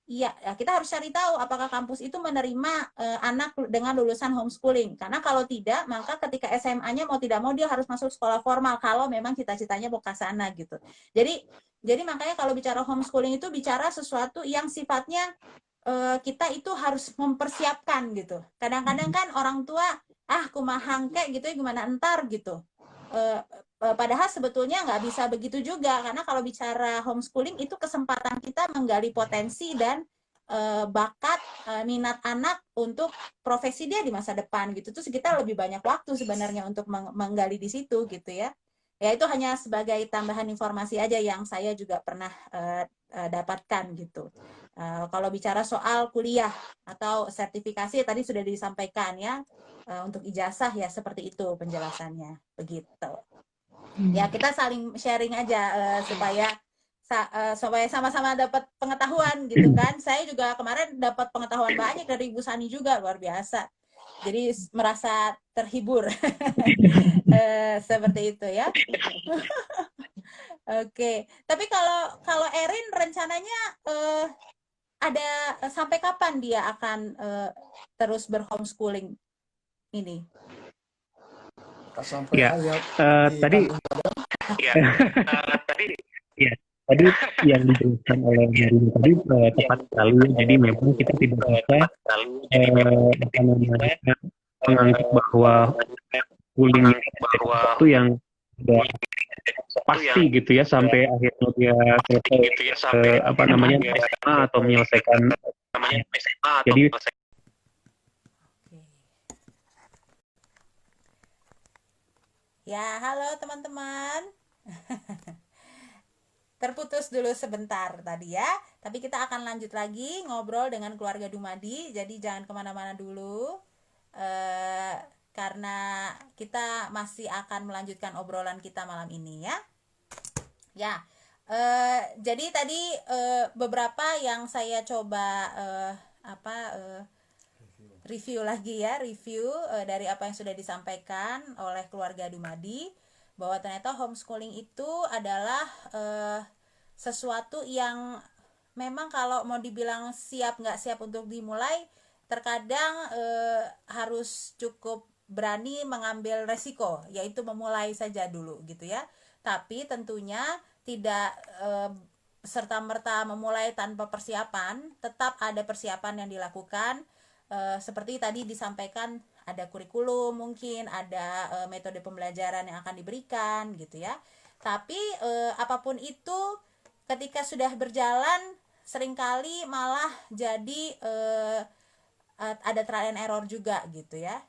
ya kita harus cari tahu apakah kampus itu menerima anak dengan lulusan homeschooling. Karena kalau tidak, maka ketika SMA-nya mau tidak mau dia harus masuk sekolah formal kalau memang cita-citanya mau ke sana gitu. Jadi makanya kalau bicara homeschooling itu bicara sesuatu yang sifatnya kita itu harus mempersiapkan gitu. Kadang-kadang kan orang tua kumaha hangke gitu ya, gimana entar gitu. Padahal sebetulnya nggak bisa begitu juga, karena kalau bicara homeschooling itu kesempatan kita menggali potensi dan bakat minat anak untuk profesi dia di masa depan gitu. Terus kita lebih banyak waktu sebenarnya untuk menggali di situ gitu ya. Ya itu hanya sebagai tambahan informasi aja yang saya juga pernah dapatkan gitu. Kalau bicara soal kuliah atau sertifikasi tadi sudah disampaikan ya, untuk ijazah ya seperti itu penjelasannya begitu. Ya kita saling sharing aja supaya sama-sama dapat pengetahuan gitu kan. Saya juga kemarin dapat pengetahuan banyak dari Ibu Sani juga, luar biasa. Jadi merasa terhibur. Seperti itu ya. Oke. Tapi kalau Erin rencananya ada sampai kapan dia akan terus berhomeschooling ini? Sampai tadi yang dijelaskan oleh Marina tadi tepat sekali. Jadi memang kita tidak bisa menganggap bahwa schooling itu yang sudah pasti gitu ya sampai akhirnya dia selesai SMA atau menyelesaikan. Jadi ya, halo teman-teman. Terputus dulu sebentar tadi ya, tapi kita akan lanjut lagi ngobrol dengan keluarga Dumadi, jadi jangan kemana-mana dulu. karena kita masih akan melanjutkan obrolan kita malam ini ya. Ya, jadi tadi beberapa yang saya coba review lagi ya, dari apa yang sudah disampaikan oleh keluarga Dumadi, bahwa ternyata homeschooling itu adalah sesuatu yang memang kalau mau dibilang siap nggak siap untuk dimulai, terkadang harus cukup berani mengambil resiko, yaitu memulai saja dulu gitu ya. Tapi tentunya tidak serta-merta memulai tanpa persiapan, tetap ada persiapan yang dilakukan. Seperti tadi disampaikan, ada kurikulum, mungkin ada metode pembelajaran yang akan diberikan gitu ya. Tapi apapun itu, ketika sudah berjalan seringkali malah jadi ada trial and error juga gitu ya.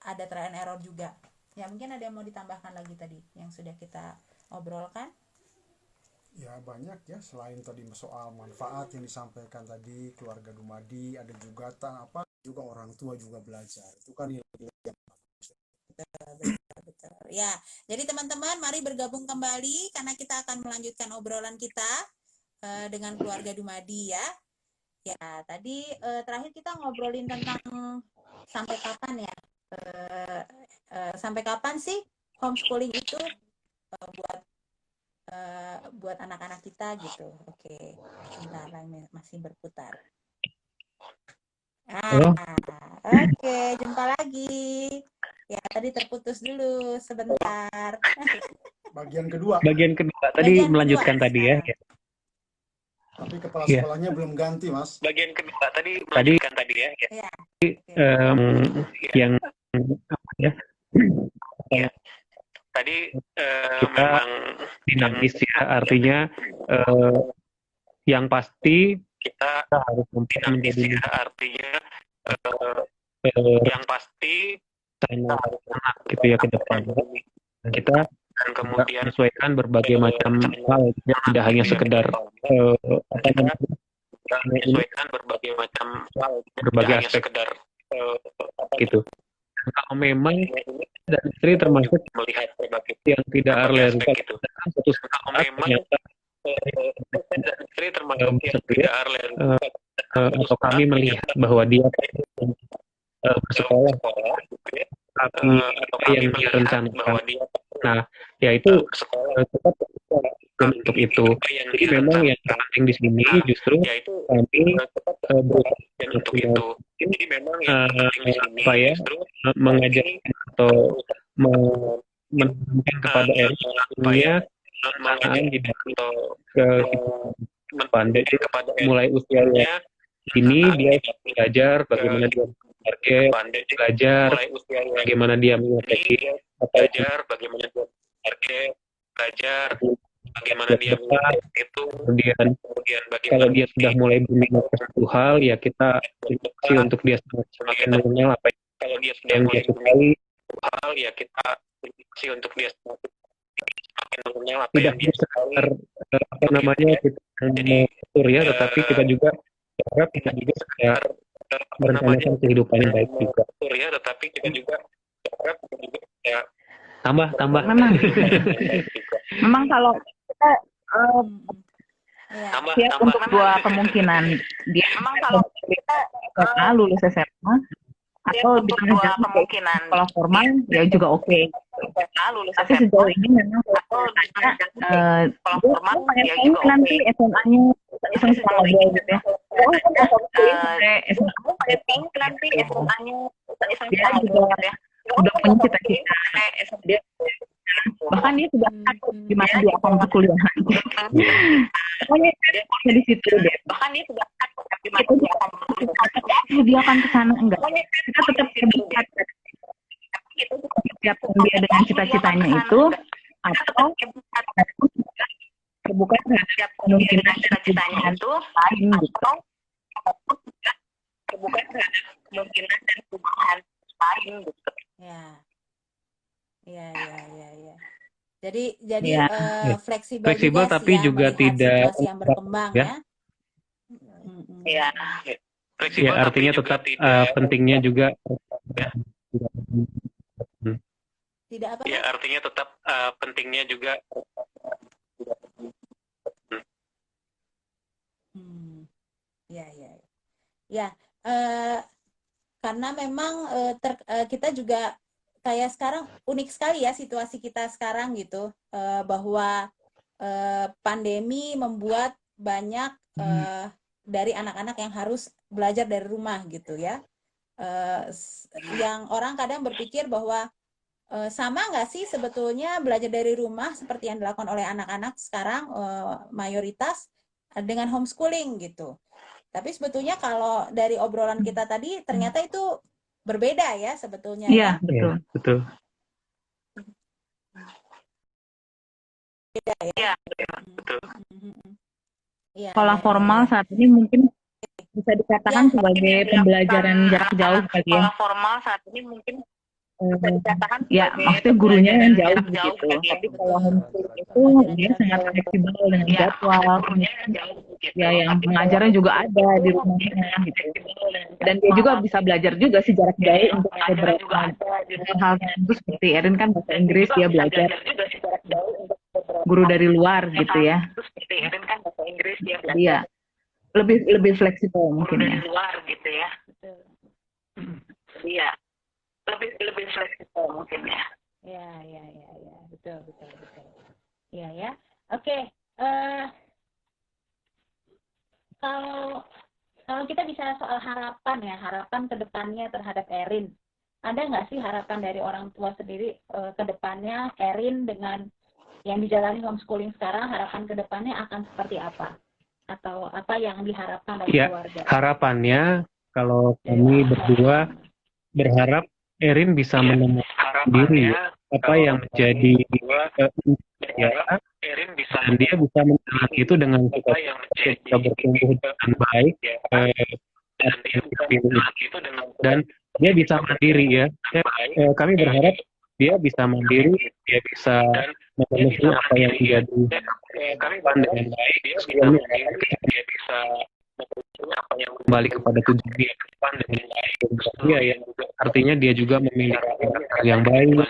Ada trial and error juga. Ya, mungkin ada yang mau ditambahkan lagi tadi yang sudah kita obrolkan? Ya banyak ya, selain tadi soal manfaat yang disampaikan tadi keluarga Dumadi, ada juga juga orang tua juga belajar. Itu kan yang Betul. Ya, jadi teman-teman mari bergabung kembali karena kita akan melanjutkan obrolan kita dengan keluarga Dumadi ya. Ya, tadi terakhir kita ngobrolin tentang sampai kapan ya? Sampai kapan sih homeschooling itu buat anak-anak kita gitu. Oke, sebentar lagi masih berputar. Oke, jumpa lagi. Ya, tadi terputus dulu sebentar. bagian kedua. Tadi melanjutkan tadi ya. Tapi kepala sekolahnya belum ganti, Mas. Bagian kedua tadi melanjutkan tadi ya. Ya. Yang apa ya? Tadi kita memang dinamis ya, artinya yang pasti kita harus menjadi artinya yang pasti anak gitu ya ke depan. Kita dan kemudian menyesuaikan berbagai macam hal, tidak hanya sekedar menyesuaikan berbagai macam hal, berbagai aspek sekedar gitu. Kalau memang dan istri termasuk melihat berbagai yang tidak realistis gitu. Suatu saat memang dan istri termasuk yang tidak realistis atau kami melihat bahwa dia bersekolah tapi apa yang dia rencanakan. Nah, yaitu tetap untuk itu. Jadi memang yang terpenting di sini justru kami berusaha untuk itu. Jadi memang yang terpenting di sini justru mengajak atau menunjukkan kepada supaya mengajarkan di ke pandai mulai usianya ini dia belajar bagaimana dia target, belajar bagaimana dia mengerti bagaimana dia itu kemudian kalau dia sudah mulai berminat ke satu hal ya kita sih untuk dia semakin mengenal apa yang dia sukai hal ya kita sih untuk dia semakin mengenal apa yang dia sekedar apa namanya kita mengatur ya, tetapi kita juga berharap kita juga sekedar merencanakan kehidupan yang baik juga ya, tetapi kita juga berharap kita juga ya tambah memang kalau kita siap untuk dua kemungkinan, dia memang kalau kita lulus SMA atau di dua kemungkinan sekolah formal ya juga oke. Tapi sejauh ini memang sekolah formal ya juga nanti SMA-nya iseng ngobrol gitu ya. Nanti SMA-nya dia juga udah punya cita-cita. Dia bahkan dia sudah di mana dia akan kuliah nanti. Pokoknya dia di situ deh. Bahkan dia sudah di mana dia akan kuliah. Dia akan ke sana enggak? Kita tetap terbuka. Siapkan dia dengan cita-citanya itu atau terbuka terhadap kemungkinan cita-citanya itu lain gitu. Terbuka terhadap kemungkinan dan perubahan lain gitu. Ya. Jadi fleksibel tapi ya, juga tidak situasi yang berkembang ya. Ya, artinya tetap pentingnya juga Tidak apa? Ya, artinya tetap pentingnya juga. Ya, ya, ya. Karena memang kita juga kayak sekarang unik sekali ya situasi kita sekarang gitu, bahwa pandemi membuat banyak dari anak-anak yang harus belajar dari rumah gitu ya. Yang orang kadang berpikir bahwa sama nggak sih sebetulnya belajar dari rumah seperti yang dilakukan oleh anak-anak sekarang mayoritas dengan homeschooling gitu. Tapi sebetulnya kalau dari obrolan kita tadi ternyata itu berbeda ya sebetulnya. Iya, Ya. betul. Betul. Beda ya. Betul. Ya, Sekolah formal saat ini mungkin bisa dikatakan sebagai pembelajaran jarak jauh kali ya. Sekolah formal saat ini mungkin bisa dikatakan Ya, maksudnya gurunya yang jauh gitu. Tapi kalau homeschooling itu dia sangat fleksibel dengan jadwal. Ya, yang pengajarnya juga ada di rumahnya gitu. Dan dia juga bisa belajar juga sih jarak jauh untuk beberapa hal tertentu seperti Erin kan bahasa Inggris dia belajar guru dari luar gitu ya. Iya. Lebih fleksibel mungkin ya. luar gitu ya. Iya. Lebih fleksibel mungkin ya. Ya, betul. Iya ya. Oke. Kalau kita bicara soal harapan ke depannya terhadap Erin, ada nggak sih harapan dari orang tua sendiri ke depannya Erin dengan yang dijalani homeschooling sekarang, harapan ke depannya akan seperti apa? Atau apa yang diharapkan dari keluarga? Harapannya kalau kami berdua berharap Erin bisa menemukan diri apa yang menjadi Erin bisa dan dia bisa menjalani itu dengan kita bertumbuh dengan baik dan dia bisa mandiri ya. Kami berharap dia bisa mandiri, dia bisa memenuhi apa yang menjadi dengan baik, dia bisa kembali kepada tujuan dia dengan baik. Dia ya, artinya dia juga memiliki karakter yang baik,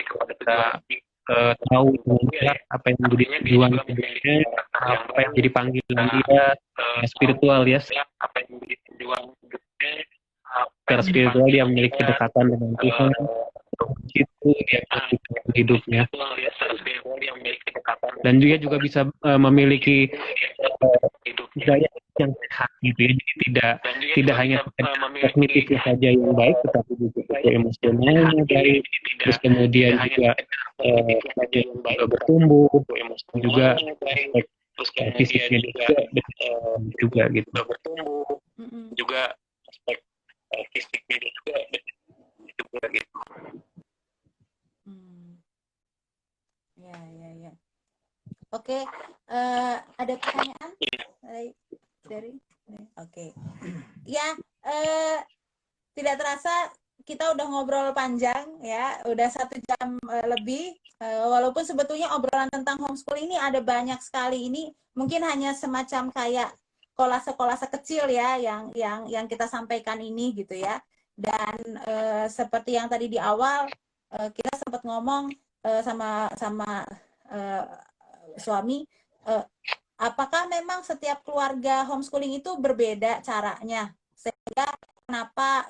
tahu apa yang menjadi tujuan hidupnya, apa yang menjadi panggilan dia spiritual ya, apa yang menjadi tujuan hidupnya. Secara spiritual dia memiliki kedekatan dengan Tuhan, itu dia memiliki hidupnya, dan juga bisa memiliki gaya yang sehat gitu ya. Jadi tidak hanya kognitifnya saja yang baik, tetapi juga emosionalnya baik, terus kemudian juga bertumbuh, juga fisiknya juga gitu. Juga aspek fisiknya juga gitu. Ya. Oke, ada pertanyaan dari? Oke. Ya, tidak terasa kita udah ngobrol panjang ya, udah 1 jam lebih. Walaupun sebetulnya obrolan tentang homeschooling ini ada banyak sekali, ini mungkin hanya semacam kayak kolase-kolase kecil ya yang kita sampaikan ini gitu ya. Dan seperti yang tadi di awal kita sempat ngomong sama suami, apakah memang setiap keluarga homeschooling itu berbeda caranya, sehingga kenapa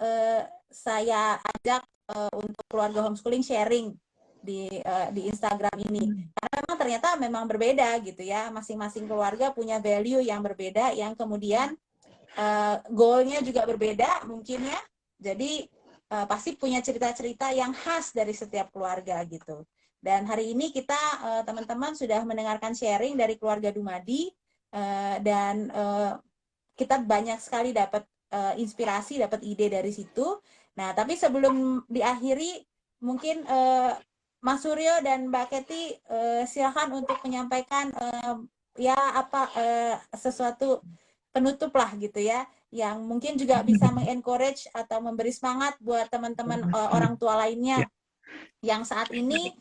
saya ajak untuk keluarga homeschooling sharing di Instagram ini, karena memang ternyata memang berbeda gitu ya, masing-masing keluarga punya value yang berbeda, yang kemudian goalnya juga berbeda mungkin ya, jadi pasti punya cerita-cerita yang khas dari setiap keluarga gitu. Dan hari ini kita teman-teman sudah mendengarkan sharing dari keluarga Dumadi, dan kita banyak sekali dapat inspirasi, dapat ide dari situ. Nah, tapi sebelum diakhiri, mungkin Mas Suryo dan Mbak Kety silakan untuk menyampaikan sesuatu penutup lah gitu ya, yang mungkin juga bisa mengencourage atau memberi semangat buat teman-teman orang tua lainnya yang saat ini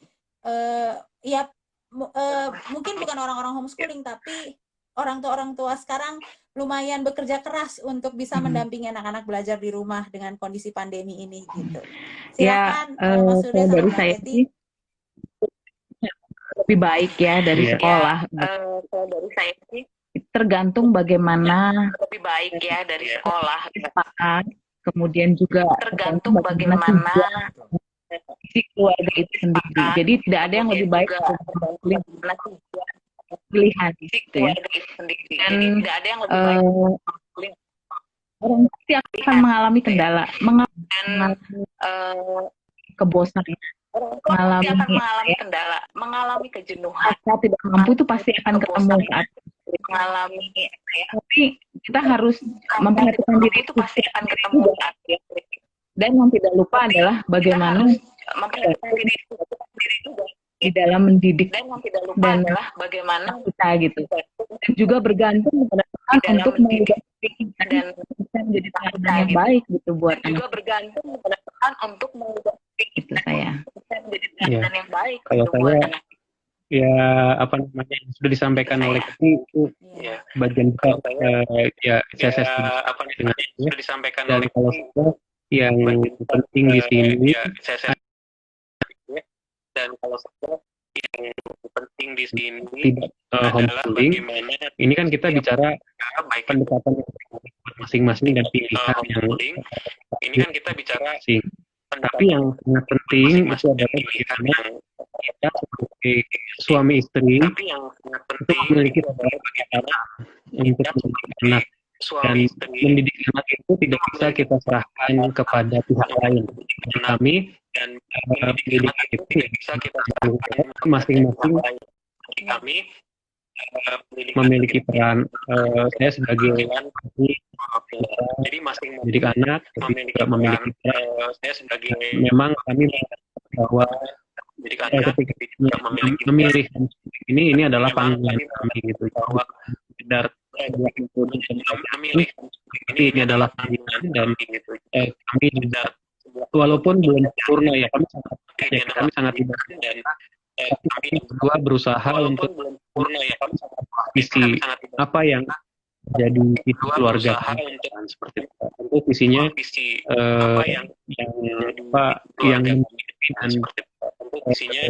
mungkin bukan orang-orang homeschooling, tapi orang tua sekarang lumayan bekerja keras untuk bisa mendampingi anak-anak belajar di rumah dengan kondisi pandemi ini gitu. Ya, Silakan Mas Surya kalau sama dari Mbak saya Kety. sih lebih baik ya dari Iya. sekolah. Kalau dari saya sih Tergantung bagaimana lebih baik ya dari sekolah. kesepakatan, kemudian juga Tergantung bagaimana si keluarga itu sendiri. Jadi tidak ada yang lebih baik bagaimana pilihan gitu ya. keluarga itu sendiri. Dan Jadi tidak ada yang lebih baik orang pasti akan mengalami kendala, dan mengalami kebosanan, orang tua pasti akan mengalami mengalami kendala, mengalami kejenuhan, rasa tidak mampu itu pasti akan ketemu saat mengalami tapi kita harus memperhatikan diri itu pasti akan ketemu saat dan yang tidak lupa adalah bagaimana memperhatikan diri juga di dalam mendidik dan yang tidak lupa dan adalah bagaimana kita gitu dan juga bergantung kepada Tuhan dalam untuk mendidik mengubah dan bisa menjadi teladan yang baik gitu buat juga anak bergantung kepada Tuhan untuk mengubah itu saya. bisa menjadi teladan yang baik Kalau gitu buat saya anak. ya apa namanya yang sudah disampaikan oleh Kety itu Iya. bagian besar ya saya setuju apa dengan namanya itu. sudah disampaikan Dan oleh kalau saya yang penting di sini dan kalau saya yang penting di sini tidak adalah homeschooling. bagaimana Ini kan kita bicara baik pendekatan masing-masing dan pilihan yang homeschooling. Ini kan kita bicara masing. Tapi yang sangat penting itu adalah bagaimana kita sebagai suami istri tapi yang sangat itu penting memiliki adalah bagaimana untuk mendidik anak, dan suami istri mendidik anak itu tidak bisa kita serahkan kepada pihak lain. Bagi kami dan mendidik anak itu tidak bisa kita serahkan masing-masing bagi kami memiliki peran. Saya sebagai jadi masing mendidik anak juga memiliki peran. saya sebagai Memang kami bahwa mendidik anak ketika memilih ini adalah panggilan kami gitu. Bahwa sekedar memilih ini adalah panggilan dan kami juga walaupun belum sempurna ya kami sangat tidak dan tapi kami berdua berusaha untuk belum sempurna ya kami visi apa yang jadi itu keluarga kami seperti itu. Tentu visinya visi yang yang dan visinya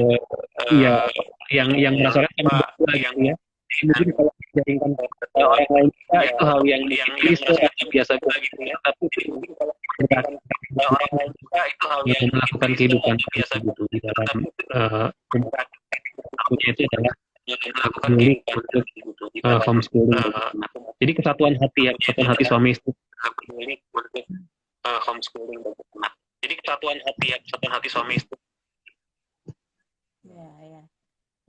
iya yang merasakan kami berdua gitu ya. Mungkin kalau dijadikan orang lain itu hal yang biasa gitu ya, tapi orang lain juga itu hal yang melakukan kehidupan biasa gitu di dalam akunya itu adalah melakukan milik kehidupan untuk homeschooling. Jadi kesatuan hati suami istri. milik untuk homeschooling bagi anak. Jadi kesatuan hati suami istri.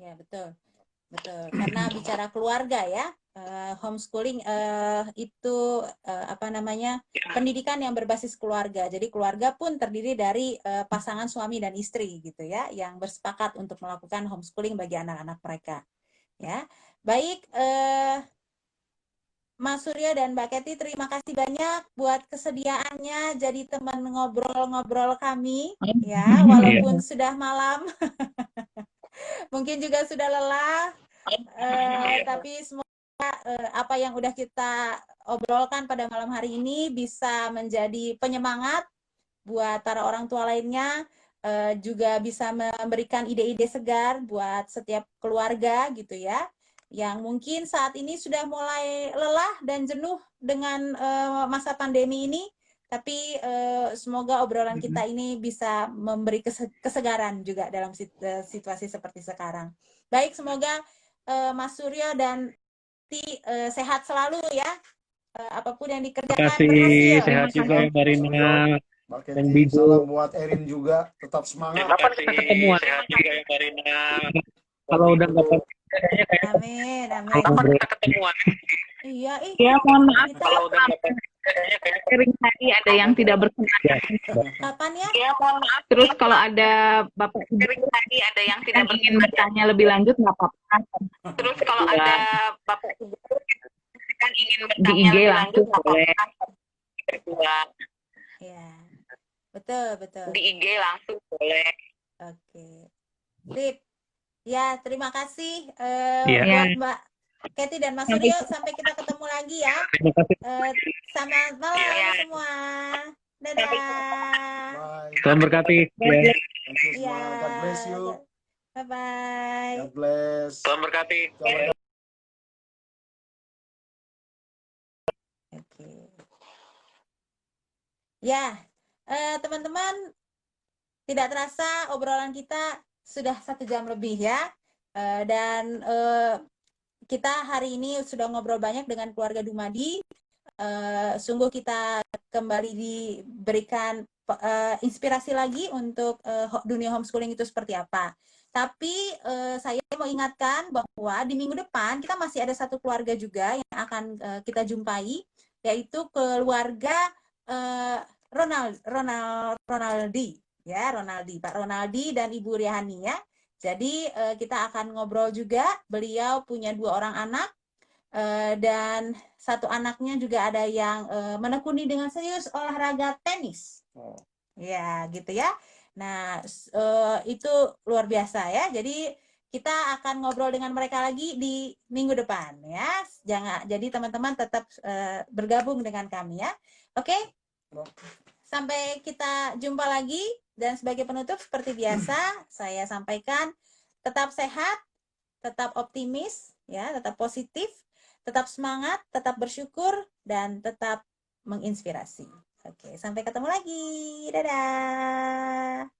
Ya, betul. Karena bicara keluarga ya, homeschooling itu apa namanya pendidikan yang berbasis keluarga. Jadi keluarga pun terdiri dari pasangan suami dan istri gitu ya, yang bersepakat untuk melakukan homeschooling bagi anak-anak mereka. Ya, baik. Mas Surya dan Mbak Kety, terima kasih banyak buat kesediaannya jadi teman ngobrol-ngobrol kami ya, walaupun sudah malam. Mungkin juga sudah lelah, tapi semoga apa yang udah kita obrolkan pada malam hari ini bisa menjadi penyemangat buat para orang tua lainnya, juga bisa memberikan ide-ide segar buat setiap keluarga gitu ya, yang mungkin saat ini sudah mulai lelah dan jenuh dengan masa pandemi ini. Tapi semoga obrolan kita ini bisa memberi kesegaran juga dalam situasi seperti sekarang. Baik, semoga Mas Suryo dan Kety sehat selalu ya. Apapun yang dikerjakan berhasil. Sehat juga ya Barina. Mbak Kety, salam buat Erin juga, tetap semangat. Kapan kita ketemuan? Sehat juga ya Marina. Kalau udah dapat Amin. Kapan kita ketemuan? Iya, Ya mohon maaf Kalau udah dapat sharing tadi ada yang tidak berkenan. kapan ya? ya mohon maaf. Terus kalau ada Bapak Ibu Sharing tadi ada yang yang tidak ingin bertanya lebih lanjut nggak apa-apa. Terus kalau ada Bapak Ibu kan ingin Di bertanya IG lebih langsung lanjut boleh. berdua Ya, betul. di IG langsung boleh. Oke. Sip. Ya, terima kasih Iya. buat Mbak Katy dan Mas Sampai Suryo, sampai kita ketemu lagi ya. Terima kasih. Selamat malam semua. Dadah. Bye. Tuhan berkati. Ya. Thank you Iya. semua. God bless you. Bye-bye. God bless. Tuhan berkati. Oke. Ya, teman-teman, tidak terasa obrolan kita sudah 1 jam lebih ya. Dan kita hari ini sudah ngobrol banyak dengan keluarga Dumadi. Sungguh kita kembali diberikan inspirasi lagi untuk dunia homeschooling itu seperti apa. Tapi saya mau ingatkan bahwa di minggu depan kita masih ada satu keluarga juga yang akan kita jumpai, yaitu keluarga Ronaldi, ya, Pak Ronaldi dan Ibu Riahani ya. Jadi kita akan ngobrol juga. Beliau punya 2 orang anak dan satu anaknya juga ada yang menekuni dengan serius olahraga tenis. Ya, gitu ya. Nah, itu luar biasa ya. Jadi kita akan ngobrol dengan mereka lagi di minggu depan ya. Jadi teman-teman tetap bergabung dengan kami ya. Oke? Sampai kita jumpa lagi. Dan sebagai penutup seperti biasa, saya sampaikan tetap sehat, tetap optimis, ya, tetap positif, tetap semangat, tetap bersyukur, dan tetap menginspirasi. Oke, sampai ketemu lagi. Dadah.